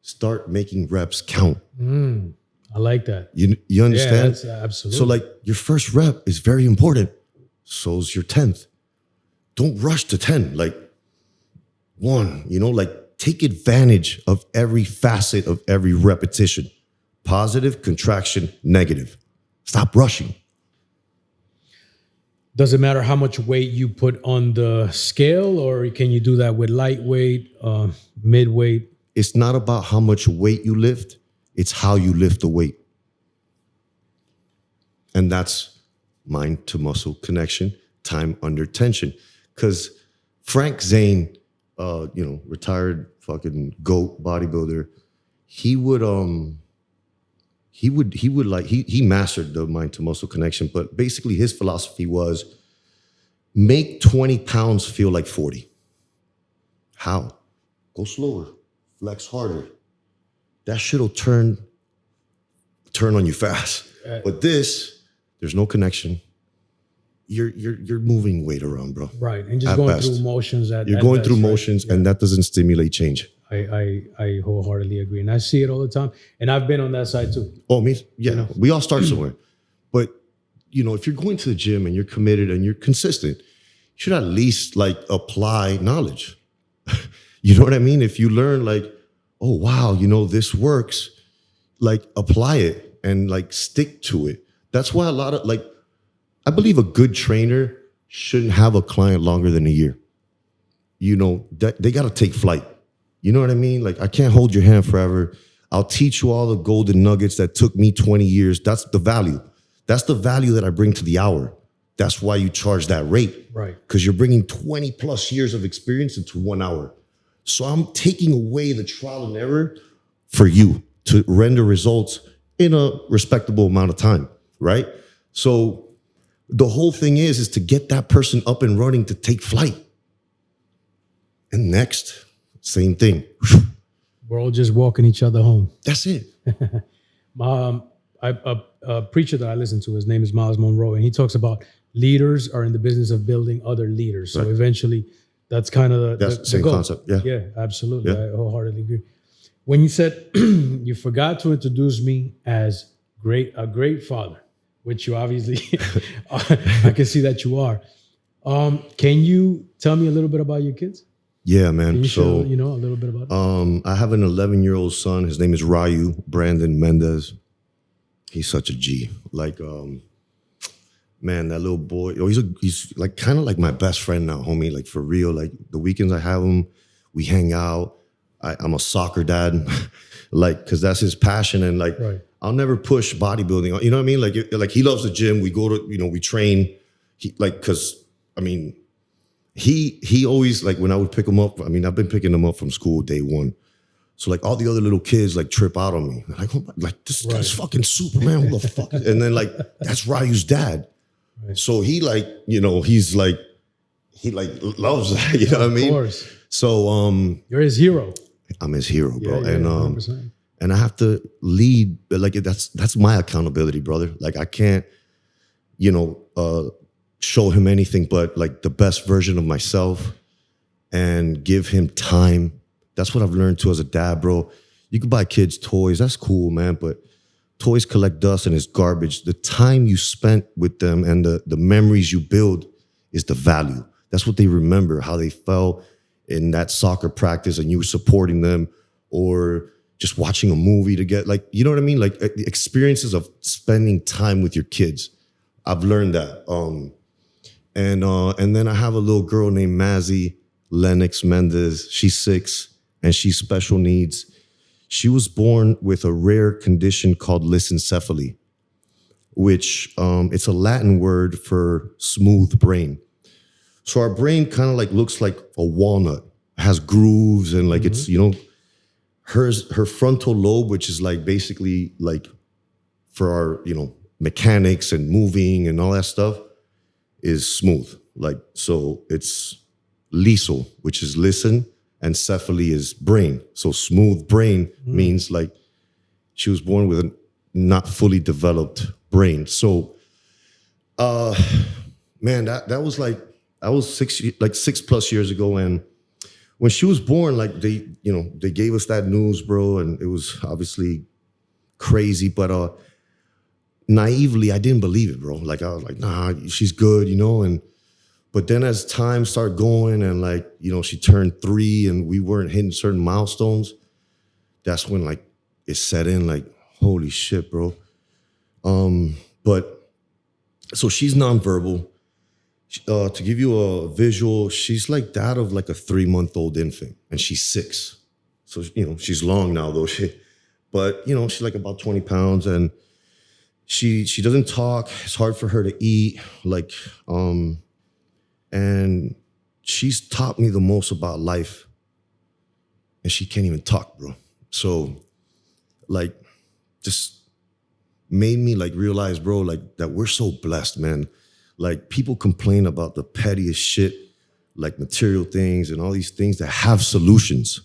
Speaker 1: Start making reps count.
Speaker 2: I like that.
Speaker 1: You understand?
Speaker 2: Yeah, that's, absolutely.
Speaker 1: So like your first rep is very important. So's your 10th. Don't rush to 10. Like 1, like take advantage of every facet of every repetition. Positive, contraction, negative. Stop rushing.
Speaker 2: Does it matter how much weight you put on the scale, or can you do that with lightweight, mid-weight?
Speaker 1: It's not about how much weight you lift. It's how you lift the weight. And that's mind to muscle connection, time under tension. Because Frank Zane, retired fucking GOAT bodybuilder, he mastered the mind to muscle connection, but basically his philosophy was make 20 pounds feel like 40. How? Go slower, flex harder. That shit'll turn on you fast. But there's no connection. You're moving weight around, bro.
Speaker 2: Right, and just going through motions.
Speaker 1: You're going through motions, and that doesn't stimulate change.
Speaker 2: I wholeheartedly agree, and I see it all the time. And I've been on that side too.
Speaker 1: Oh, me? Yeah, we all start somewhere. But if you're going to the gym and you're committed and you're consistent, you should at least like apply knowledge. You know what I mean? If you learn like, oh wow, this works, like apply it and like stick to it. That's why a lot of I believe a good trainer shouldn't have a client longer than a year. They got to take flight. You know what I mean? Like, I can't hold your hand forever. I'll teach you all the golden nuggets that took me 20 years. That's the value. That's the value that I bring to the hour. That's why you charge that rate.
Speaker 2: Right.
Speaker 1: Because you're bringing 20 plus years of experience into 1 hour. So I'm taking away the trial and error for you to render results in a respectable amount of time, right? So the whole thing is to get that person up and running to take flight. And next, same thing.
Speaker 2: We're all just walking each other home.
Speaker 1: That's it.
Speaker 2: A preacher that I listen to, his name is Miles Monroe, and he talks about leaders are in the business of building other leaders. So eventually, that's kind of
Speaker 1: the same
Speaker 2: goal.
Speaker 1: concept. Yeah.
Speaker 2: Yeah, absolutely.
Speaker 1: Yeah.
Speaker 2: I wholeheartedly agree. When you said you forgot to introduce me as a great father, which you obviously, I can see that you are. Can you tell me a little bit about your kids?
Speaker 1: Yeah, man.
Speaker 2: Can you
Speaker 1: share,
Speaker 2: a little bit about it?
Speaker 1: I have an 11-year-old son. His name is Ryu Brandon Mendes. He's such a G. Man, that little boy. He's like kind of like my best friend now, homie. Like for real. Like the weekends I have him, we hang out. I'm a soccer dad, because that's his passion. And
Speaker 2: right.
Speaker 1: I'll never push bodybuilding. You know what I mean? Like he loves the gym. We go to, we train. He always, like when I would pick him up, I've been picking him up from school day one. So like all the other little kids like trip out on me. Like, oh, like this guy's fucking Superman. Who the fuck? And then like, that's Ryu's dad. Right. So he he's like, he like loves that. You know what I mean? Of course. So
Speaker 2: you're his hero.
Speaker 1: I'm his hero, bro.
Speaker 2: Yeah,
Speaker 1: and
Speaker 2: 100%.
Speaker 1: And I have to lead. Like that's my accountability, brother. Like I can't, show him anything but like the best version of myself and give him time That's what I've learned too as a dad, bro. You can buy kids toys, that's cool, man, but toys collect dust and it's garbage. The time you spent with them and the memories you build is the value. That's what they remember, how they felt in that soccer practice and you were supporting them, or just watching a movie to get, like, you know what I mean? Like experiences of spending time with your kids. I've learned that. And then I have a little girl named Mazzy Lennox Mendes. She's 6 and she's special needs. She was born with a rare condition called lissencephaly, which it's a Latin word for smooth brain. So our brain kind of like looks like a walnut, has grooves and like it's, you know, her frontal lobe, which is like basically like for our, you know, mechanics and moving and all that stuff, is smooth. Like, so it's liso, which is listen, and cephaly is brain. So smooth brain means like she was born with a not fully developed brain. So, man, that was like, I was 6+ years ago. And when she was born, like they gave us that news, bro. And it was obviously crazy, but naively, I didn't believe it, bro. Like I was like, nah, she's good, you know? But then as time started going and like, you know, she turned 3 and we weren't hitting certain milestones, that's when like it set in like, holy shit, bro. But so she's nonverbal. To give you a visual, she's like that of like a 3-month-old infant, and she's 6. So, you know, she's long now though. But you know, she's like about 20 pounds and she doesn't talk. It's hard for her to eat. Like, and she's taught me the most about life, and she can't even talk, bro. So like, just made me like realize, bro, like that we're so blessed, man. Like people complain about the pettiest shit, like material things and all these things that have solutions,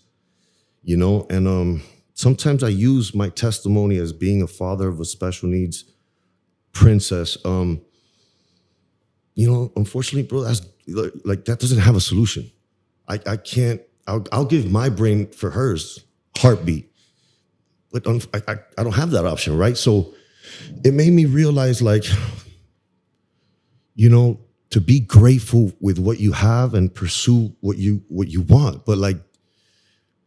Speaker 1: you know? And sometimes I use my testimony as being a father of a special needs princess. You know, unfortunately, bro, that's like that doesn't have a solution. I can't, I'll give my brain for hers heartbeat, but I don't have that option, right? So it made me realize, like, you know, to be grateful with what you have and pursue what you want. But like,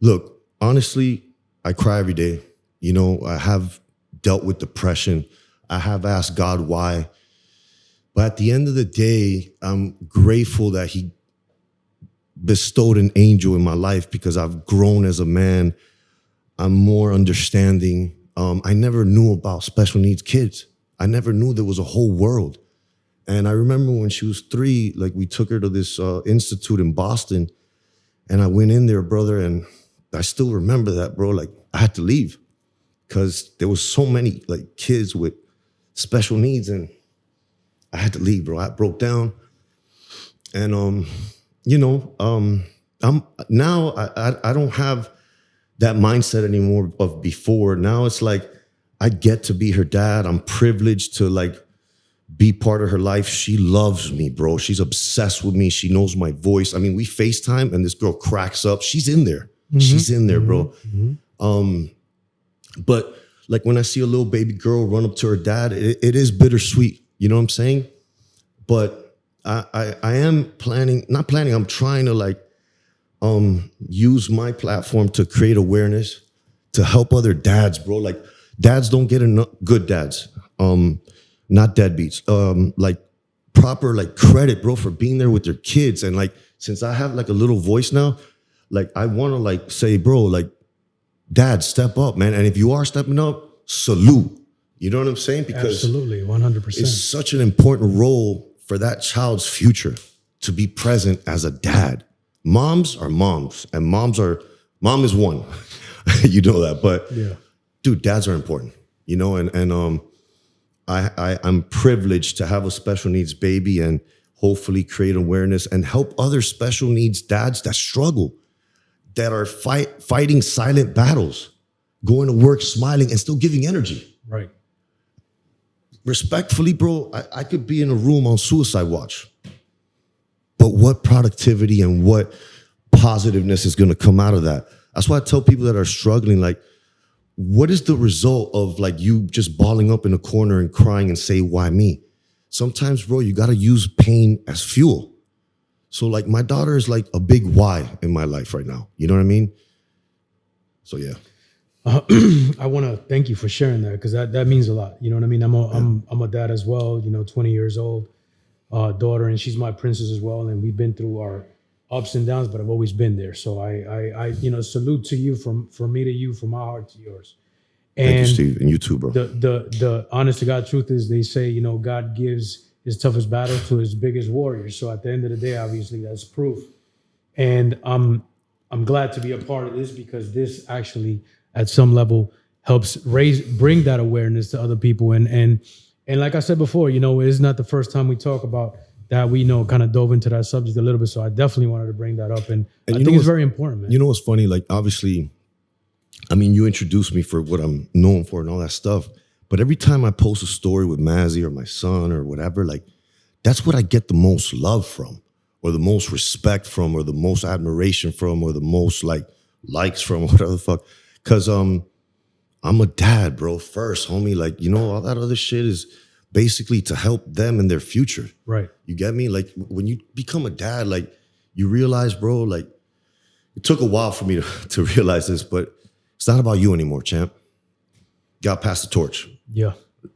Speaker 1: look, honestly, I cry every day. You know, I have dealt with depression. I have asked God why. But at the end of the day, I'm grateful that he bestowed an angel in my life, because I've grown as a man. I'm more understanding. I never knew about special needs kids. I never knew there was a whole world. And I remember when she was 3, like we took her to this institute in Boston, and I went in there, brother, and I still remember that, bro. Like I had to leave because there was so many like kids with special needs, and I had to leave, bro. I broke down, and you know, I'm now I don't have that mindset anymore of before. Now it's like I get to be her dad. I'm privileged to like be part of her life. She loves me, bro. She's obsessed with me. She knows my voice. I mean, we FaceTime and this girl cracks up. She's in there. She's in there, bro. But like when I see a little baby girl run up to her dad, it is bittersweet. You know what I'm saying? But I am I'm trying to like use my platform to create awareness, to help other dads, bro. Like dads don't get enough, good dads. Not deadbeats, like proper like credit, bro, for being there with their kids. And like, since I have like a little voice now, like I want to like say, bro, like dad, step up, man. And if you are stepping up, salute. You know what I'm saying? Because
Speaker 2: absolutely, 100%.
Speaker 1: It's such an important role for that child's future to be present as a dad. Moms are moms, and mom is one. You know that, but yeah, dude, dads are important, you know, and I'm privileged to have a special needs baby and hopefully create awareness and help other special needs dads that struggle, that are fighting silent battles, going to work smiling and still giving energy.
Speaker 2: Right.
Speaker 1: Respectfully, bro, I could be in a room on suicide watch, but what productivity and what positiveness is going to come out of that? That's why I tell people that are struggling, like, what is the result of like you just balling up in a corner and crying and say, why me? Sometimes, bro, you got to use pain as fuel. So like my daughter is like a big why in my life right now. You know what I mean? So yeah.
Speaker 2: I want to thank you for sharing that, because that means a lot. You know what I mean? I'm a dad as well, 20 years old, daughter, and she's my princess as well. And we've been through our ups and downs, but I've always been there. So I salute to you, from me to you, from my heart to yours. And
Speaker 1: thank you, Steve, and you too, bro.
Speaker 2: The honest to God truth is, they say, God gives his toughest battle to his biggest warriors. So at the end of the day, obviously that's proof. And I'm glad to be a part of this, because this actually at some level helps bring that awareness to other people. And like I said before, it's not the first time we talk about that. We kind of dove into that subject a little bit. So I definitely wanted to bring that up. And I think it's very important, man.
Speaker 1: You know what's funny? Like, obviously, I mean, you introduced me for what I'm known for and all that stuff. But every time I post a story with Mazzy or my son or whatever, like, that's what I get the most love from, or the most respect from, or the most admiration from, or the most like likes from, or whatever the fuck. Because I'm a dad, bro, first, homie. Like, all that other shit is basically to help them in their future.
Speaker 2: Right.
Speaker 1: You get me? Like, when you become a dad, like, you realize, bro, like, it took a while for me to realize this, but it's not about you anymore, champ. You got to pass the torch.
Speaker 2: Yeah.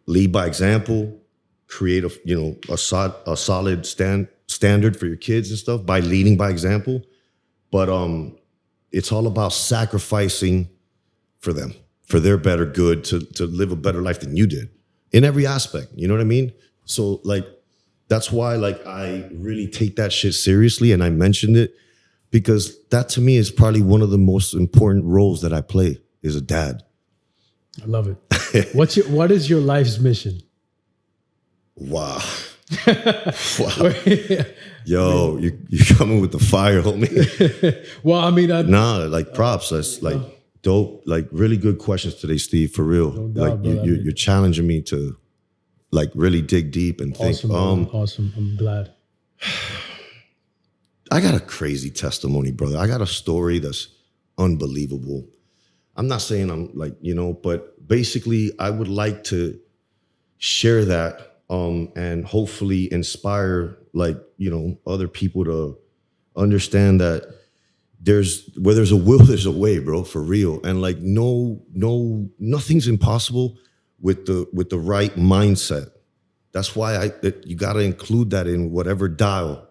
Speaker 1: Lead by example. Create a solid standard for your kids and stuff by leading by example. But it's all about sacrificing for them, for their better good, to live a better life than you did in every aspect. You know what I mean? So like, that's why like I really take that shit seriously, and I mentioned it because that to me is probably one of the most important roles that I play, is a dad.
Speaker 2: I love it. What is your life's mission?
Speaker 1: Wow. Wow. Yo, you coming with the fire, homie.
Speaker 2: Well, I mean,
Speaker 1: like props. That's like dope. Like really good questions today, Steve, for real.
Speaker 2: No doubt,
Speaker 1: like you're challenging me to like really dig deep and think.
Speaker 2: Awesome. I'm glad.
Speaker 1: I got a crazy testimony, brother. I got a story that's unbelievable. I'm not saying I'm like, but basically I would like to share that and hopefully inspire like, other people to understand that where there's a will, there's a way, bro, for real. And like, nothing's impossible with the right mindset. That's why you got to include that in whatever dial,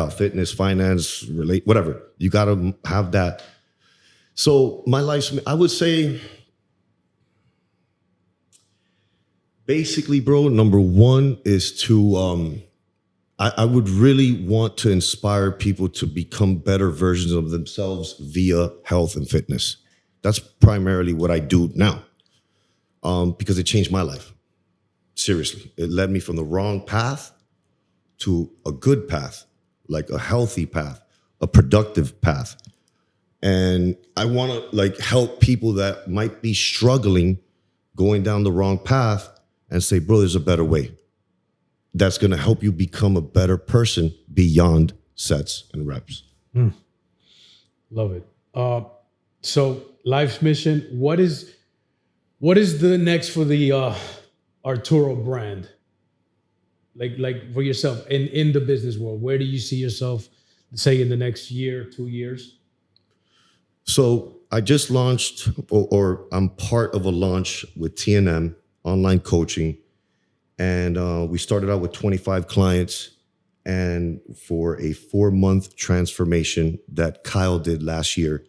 Speaker 1: fitness, finance, whatever. You got to have that. So my life's, I would say, basically, bro, number one is to, I would really want to inspire people to become better versions of themselves via health and fitness. That's primarily what I do now, because it changed my life. Seriously, it led me from the wrong path to a good path, like a healthy path, a productive path. And I want to like help people that might be struggling going down the wrong path and say, bro, there's a better way. That's going to help you become a better person beyond sets and reps.
Speaker 2: Love it. So life's mission, what is the next for the Arturo brand? Like for yourself in the business world, where do you see yourself, say, in the next year, 2 years?
Speaker 1: So I just launched, or I'm part of a launch with TNM, online coaching. And we started out with 25 clients, and for a 4-month transformation that Kyle did last year.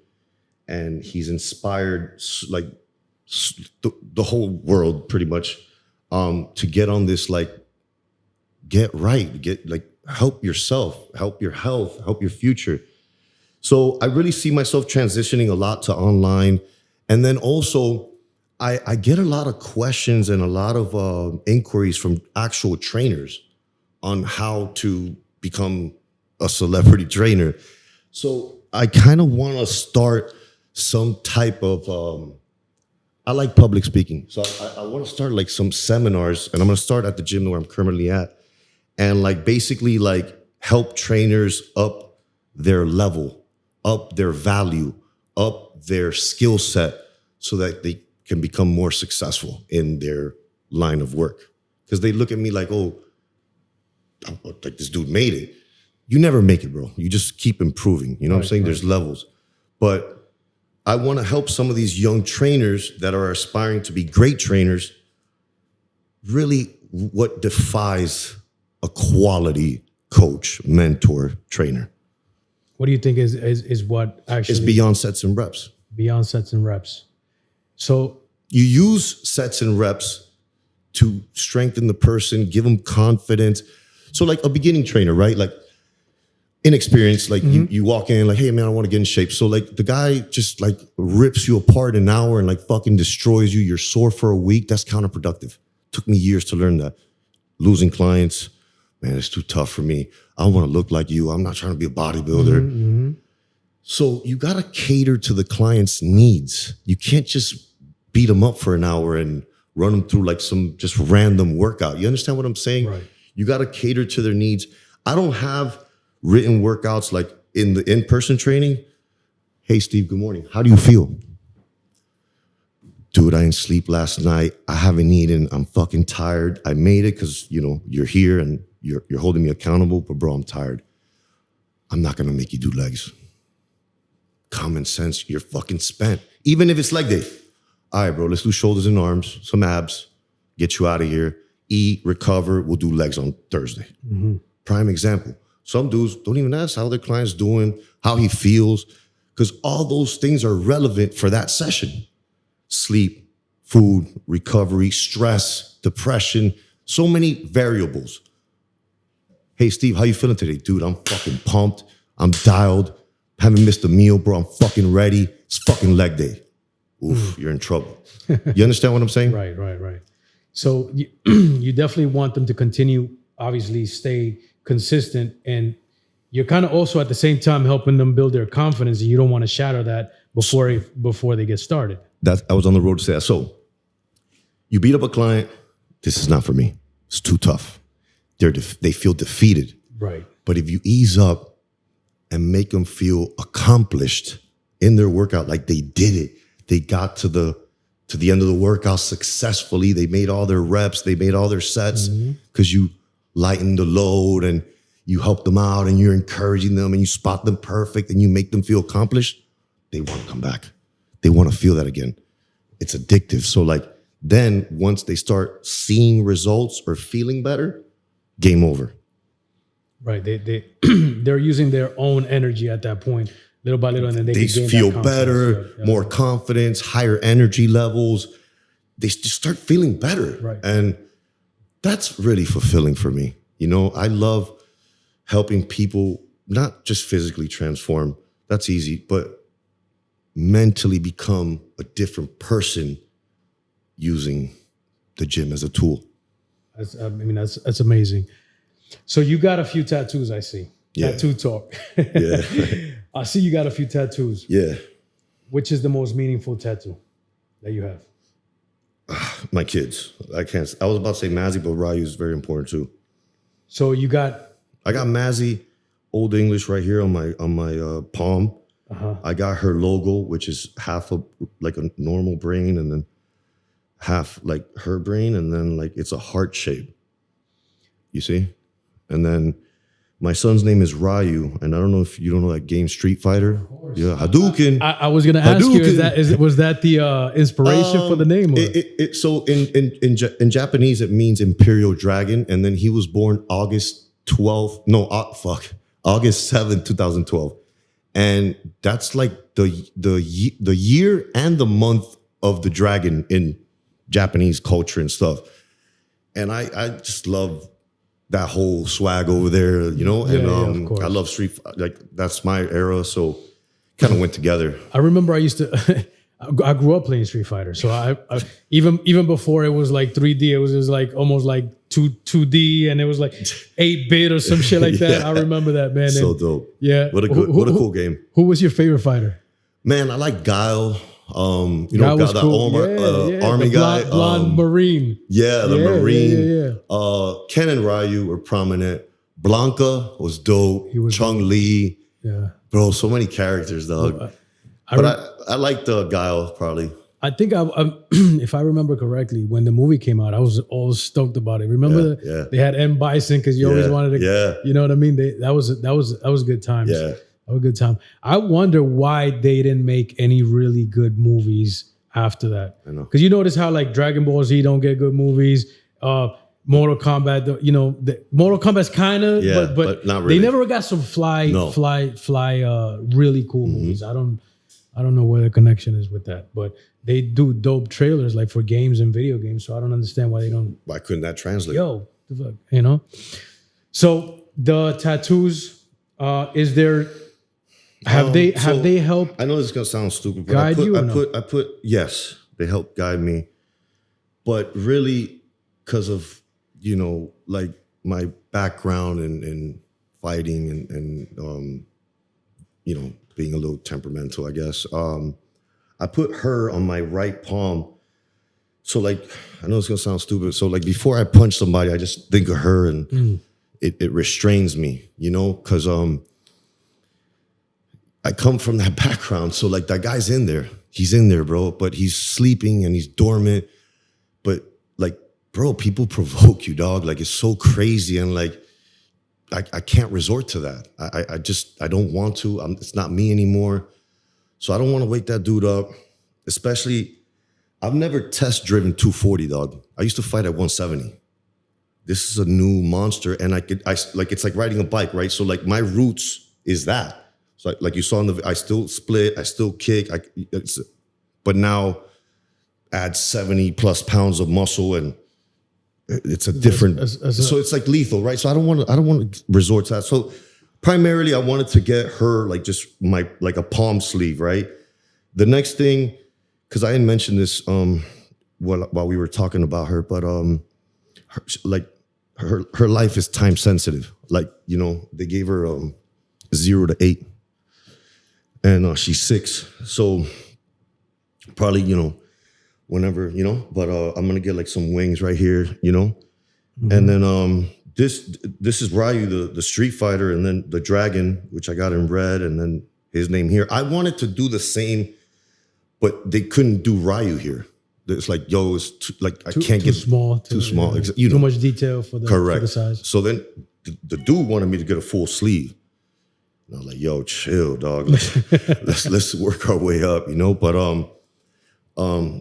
Speaker 1: And he's inspired like the whole world pretty much to get on this, like, get right, help yourself, help your health, help your future. So I really see myself transitioning a lot to online. And then also I get a lot of questions and a lot of inquiries from actual trainers on how to become a celebrity trainer. So I kind of want to start some type of, I like public speaking. So I want to start like some seminars, and I'm going to start at the gym where I'm currently at, and like basically like help trainers up their level, up their value, up their skill set so that they can become more successful in their line of work. Because they look at me like, oh, like this dude made it. You never make it, bro. You just keep improving. You know what I'm saying? Right. There's levels. But I want to help some of these young trainers that are aspiring to be great trainers. Really, what defines a quality coach, mentor, trainer?
Speaker 2: What do you think is what actually?
Speaker 1: It's beyond sets and reps.
Speaker 2: Beyond sets and reps. So
Speaker 1: you use sets and reps to strengthen the person, give them confidence. So like a beginning trainer, right? Like inexperienced, like you walk in like, hey man, I want to get in shape. So like the guy just like rips you apart in an hour and like fucking destroys you. You're sore for a week. That's counterproductive. Took me years to learn that. Losing clients, man, it's too tough for me. I don't want to look like you. I'm not trying to be a bodybuilder. So you got to cater to the client's needs. You can't just beat them up for an hour and run them through like some just random workout. You understand what I'm saying?
Speaker 2: Right.
Speaker 1: You got to cater to their needs. I don't have written workouts like in the in-person training. Hey, Steve, good morning. How do you feel? Dude, I didn't sleep last night. I haven't eaten. I'm fucking tired. I made it because, you know, you're here and you're holding me accountable. But bro, I'm tired. I'm not going to make you do legs. Common sense, you're fucking spent. Even if it's leg day. All right, bro, let's do shoulders and arms, some abs, get you out of here, eat, recover. We'll do legs on Thursday. Prime example. Some dudes don't even ask how their client's doing, how he feels, because all those things are relevant for that session. Sleep, food, recovery, stress, depression, so many variables. Hey, Steve, how you feeling today? Dude, I'm fucking pumped. I'm dialed. Haven't missed a meal, bro. I'm fucking ready. It's fucking leg day. Oof, you're in trouble. You understand what I'm saying?
Speaker 2: Right. So you definitely want them to continue, obviously stay consistent, and you're kind of also at the same time helping them build their confidence, and you don't want to shatter that before they get started.
Speaker 1: I was on the road to say that. So you beat up a client. This is not for me. It's too tough. They feel defeated.
Speaker 2: Right.
Speaker 1: But if you ease up and make them feel accomplished in their workout, like they did it, they got to the end of the workout successfully. They made all their reps. They made all their sets because you lightened the load and you help them out and you're encouraging them and you spot them perfect and you make them feel accomplished. They want to come back. They want to feel that again. It's addictive. So like then once they start seeing results or feeling better, game over.
Speaker 2: Right. They're using their own energy at that point, little by little, and then they can
Speaker 1: feel better, more confidence, higher energy levels. They just start feeling better.
Speaker 2: Right.
Speaker 1: And that's really fulfilling for me. You know, I love helping people not just physically transform. That's easy, but mentally become a different person using the gym as a tool.
Speaker 2: That's amazing. So you got a few tattoos, I see.
Speaker 1: Yeah.
Speaker 2: Tattoo talk.
Speaker 1: Yeah.
Speaker 2: I see you got a few tattoos.
Speaker 1: Yeah.
Speaker 2: Which is the most meaningful tattoo that you have?
Speaker 1: My kids. I was about to say Mazzy, but Ryu is very important too.
Speaker 2: So I
Speaker 1: got Mazzy, Old English right here on my palm. I got her logo, which is half like a normal brain and then half like her brain, and then like it's a heart shape. You see? And then my son's name is Ryu, and I don't know if you don't know that game Street Fighter. Yeah, Hadouken.
Speaker 2: I was going to ask you, was that the inspiration for the name?
Speaker 1: So in Japanese, it means Imperial Dragon, and then he was born August 7th, 2012. And that's like the year and the month of the dragon in Japanese culture and stuff. And I just love that whole swag over there, you know? And I love street, like that's my era. So kind of went together.
Speaker 2: I remember I grew up playing Street Fighter. So I even before it was like 3D, it was just like almost like 2D, and it was like 8-bit or some shit like that. Yeah. I remember that, man.
Speaker 1: So dope.
Speaker 2: Yeah.
Speaker 1: What a cool game.
Speaker 2: Who was your favorite fighter?
Speaker 1: Man, I like Guile. Guile was cool. Army guy.
Speaker 2: Blonde Marine.
Speaker 1: Yeah, the Marine. Ken and Ryu were prominent. Blanca was dope. Chung Li.
Speaker 2: Yeah.
Speaker 1: Bro, so many characters, dog. I like the guile probably.
Speaker 2: I think if I remember correctly, when the movie came out, I was all stoked about it. Remember they had M. Bison because you always wanted to, you know what I mean? That was good times.
Speaker 1: Yeah.
Speaker 2: That was a good time. I wonder why they didn't make any really good movies after that.
Speaker 1: I know.
Speaker 2: Because you notice how like Dragon Ball Z don't get good movies. Mortal Kombat, Mortal Kombat's kind of, but not really. They never got some fly, really cool movies. I don't know where the connection is with that, but they do dope trailers like for games and video games. So I don't understand why they don't.
Speaker 1: Why couldn't that translate?
Speaker 2: The fuck, So the tattoos, is there? Have they helped?
Speaker 1: I know this is gonna sound stupid, but I put yes, they helped guide me, but really because of like my background in fighting and being a little temperamental, I guess. I put her on my right palm. So like, I know it's gonna sound stupid. So like before I punch somebody, I just think of her and it restrains me, because I come from that background. So like that guy's in there. He's in there, bro, but he's sleeping and he's dormant. But like, bro, people provoke you, dog. Like it's so crazy. And like, I can't resort to that. I don't want to. It's not me anymore. So I don't want to wake that dude up. Especially, I've never test driven 240, dog. I used to fight at 170. This is a new monster, and it's like riding a bike, right? So like my roots is that. So like you saw I still split, I still kick, but now add 70 plus pounds of muscle and. It's a different, so it's like lethal, right? So I don't want to resort to that. So primarily I wanted to get her like just like a palm sleeve, right? The next thing, because I didn't mention this while we were talking about her, but her life is time sensitive. Like, they gave her 0 to 8 and she's 6. So probably, whenever, but I'm gonna get like some wings right here, and then this is Ryu, the Street Fighter, and then the dragon, which I got in red, and then his name here. I wanted to do the same, but they couldn't do Ryu here. It's like, I can't get
Speaker 2: small,
Speaker 1: too small,
Speaker 2: too much detail for the size.
Speaker 1: So then the dude wanted me to get a full sleeve. And I was like, yo, chill, dog. Let's work our way up, but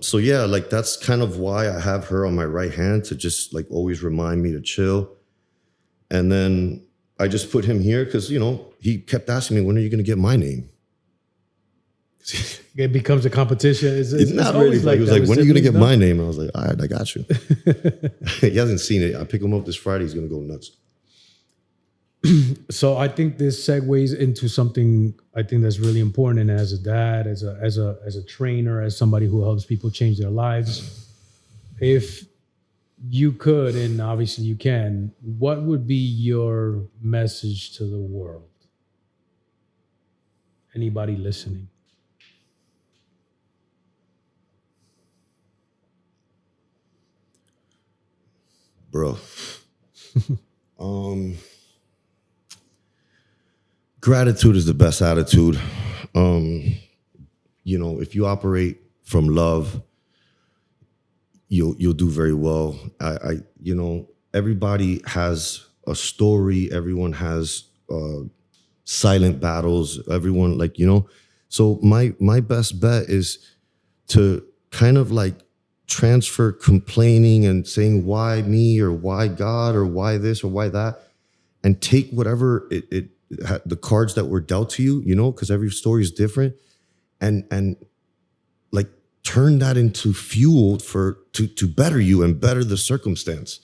Speaker 1: so yeah, like that's kind of why I have her on my right hand, to just like always remind me to chill. And then I just put him here because, he kept asking me, when are you going to get my name?
Speaker 2: It becomes a competition.
Speaker 1: It's not really. Like, he was like, when are you going to get my name? And I was like, all right, I got you. He hasn't seen it. I pick him up this Friday. He's going to go nuts.
Speaker 2: So I think this segues into something I think that's really important. And as a dad, as a trainer, as somebody who helps people change their lives, if you could, and obviously you can, what would be your message to the world? Anybody listening?
Speaker 1: Bro. Gratitude is the best attitude. If you operate from love, you'll do very well. Everybody has a story. Everyone has silent battles. Everyone So my best bet is to kind of like transfer complaining and saying why me or why God or why this or why that, and take whatever the cards that were dealt to you, because every story is different, and like turn that into fuel to better you and better the circumstance.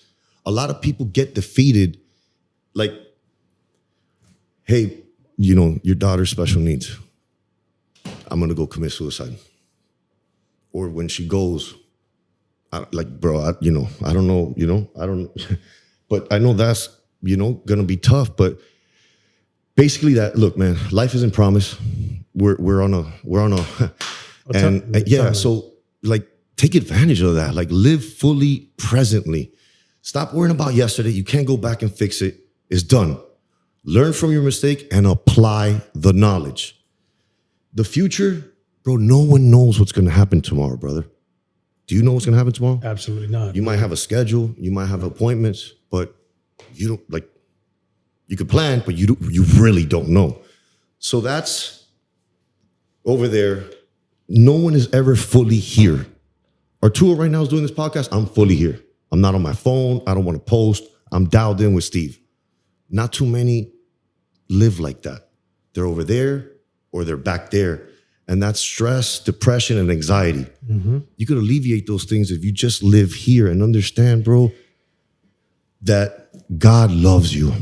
Speaker 1: A lot of people get defeated, like, hey, your daughter's special needs. I'm gonna go commit suicide. Or when she goes, I don't know, but I know that's, gonna be tough, but basically that, look, man, life isn't promised. We're on a, so like take advantage of that. Like live fully presently. Stop worrying about yesterday. You can't go back and fix it. It's done. Learn from your mistake and apply the knowledge. The future, Bro, no one knows what's going to happen tomorrow, brother. Do you know what's going to happen tomorrow?
Speaker 2: Absolutely not.
Speaker 1: You might have a schedule, you might have appointments, but you don't like. You could plan, but you really don't know. So that's over there. No one is ever fully here. Arturo right now is doing this podcast. I'm fully here. I'm not on my phone. I don't want to post. I'm dialed in with Steve. Not too many live like that. They're over there or they're back there. And that's stress, depression, and anxiety.
Speaker 2: Mm-hmm.
Speaker 1: You could alleviate those things if you just live here and understand, bro, that God loves you.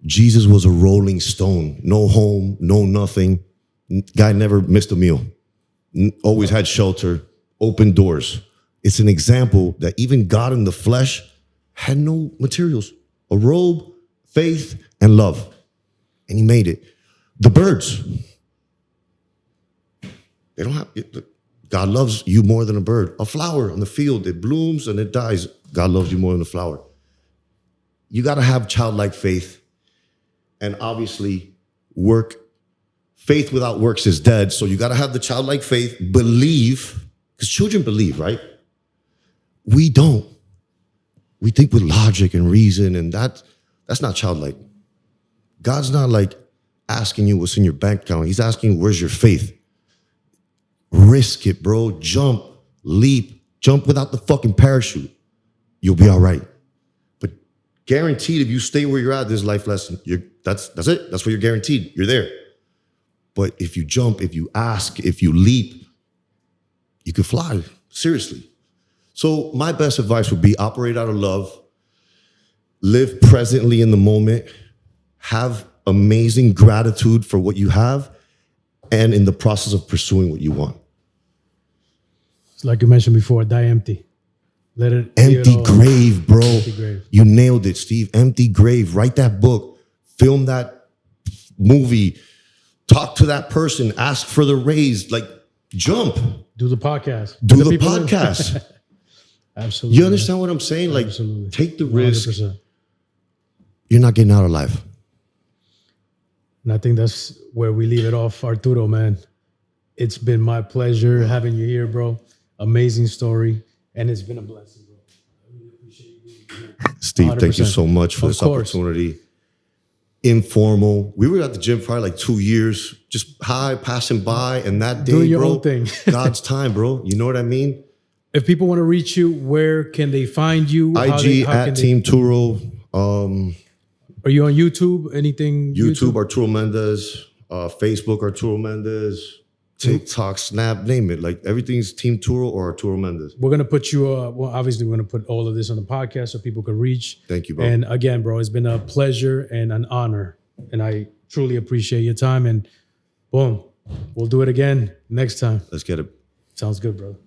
Speaker 1: Jesus was a rolling stone. No home, no nothing. Guy never missed a meal. Always had shelter, open doors. It's an example that even God in the flesh had no materials. A robe, faith, and love. And he made it. The birds. They don't have, God loves you more than a bird. A flower on the field, it blooms and it dies. God loves you more than a flower. You got to have childlike faith. And obviously, work. Faith without works is dead. So you got to have the childlike faith, believe, because children believe, right? We don't. We think with logic and reason, and that's not childlike. God's not like asking you what's in your bank account. He's asking, where's your faith? Risk it, bro. Jump, leap, jump without the fucking parachute. You'll be all right. But guaranteed, if you stay where you're at, this life lesson, that's it. That's what you're guaranteed. You're there. But if you jump, if you ask, if you leap, you can fly. Seriously. So my best advice would be operate out of love, live presently in the moment, have amazing gratitude for what you have, and in the process of pursuing what you want.
Speaker 2: It's like you mentioned before, die empty. Let it
Speaker 1: empty grave, bro.
Speaker 2: Empty grave.
Speaker 1: You nailed it, Steve. Empty grave. Write that book. Film that movie. Talk to that person. Ask for the raise. Like, jump.
Speaker 2: Do the podcast.
Speaker 1: Do the podcast.
Speaker 2: Absolutely.
Speaker 1: You understand what I'm saying? Like,
Speaker 2: absolutely.
Speaker 1: Take the risk.
Speaker 2: 100%.
Speaker 1: You're not getting out alive.
Speaker 2: And I think that's where we leave it off. Arturo, man, it's been my pleasure having you here, bro. Amazing story. And it's been a blessing, bro. I really appreciate you being here.
Speaker 1: Steve,
Speaker 2: 100%.
Speaker 1: thank you so much for this opportunity. Informal. We were at the gym for like 2 years, just passing by. And that day,
Speaker 2: doing your
Speaker 1: bro,
Speaker 2: own thing.
Speaker 1: God's time, bro. You know what I mean?
Speaker 2: If people want to reach you, where can they find you?
Speaker 1: IG at Team Turo.
Speaker 2: Are you on YouTube? Anything?
Speaker 1: YouTube Arturo Mendez. Facebook Arturo Mendez. TikTok, Snap, name it. Like everything's Team Turo or Arturo Mendez.
Speaker 2: We're gonna put you. Well, obviously, we're gonna put all of this on the podcast so people can reach.
Speaker 1: Thank you, bro.
Speaker 2: And again, bro, it's been a pleasure and an honor, and I truly appreciate your time. And boom, we'll do it again next time.
Speaker 1: Let's get it.
Speaker 2: Sounds good, brother.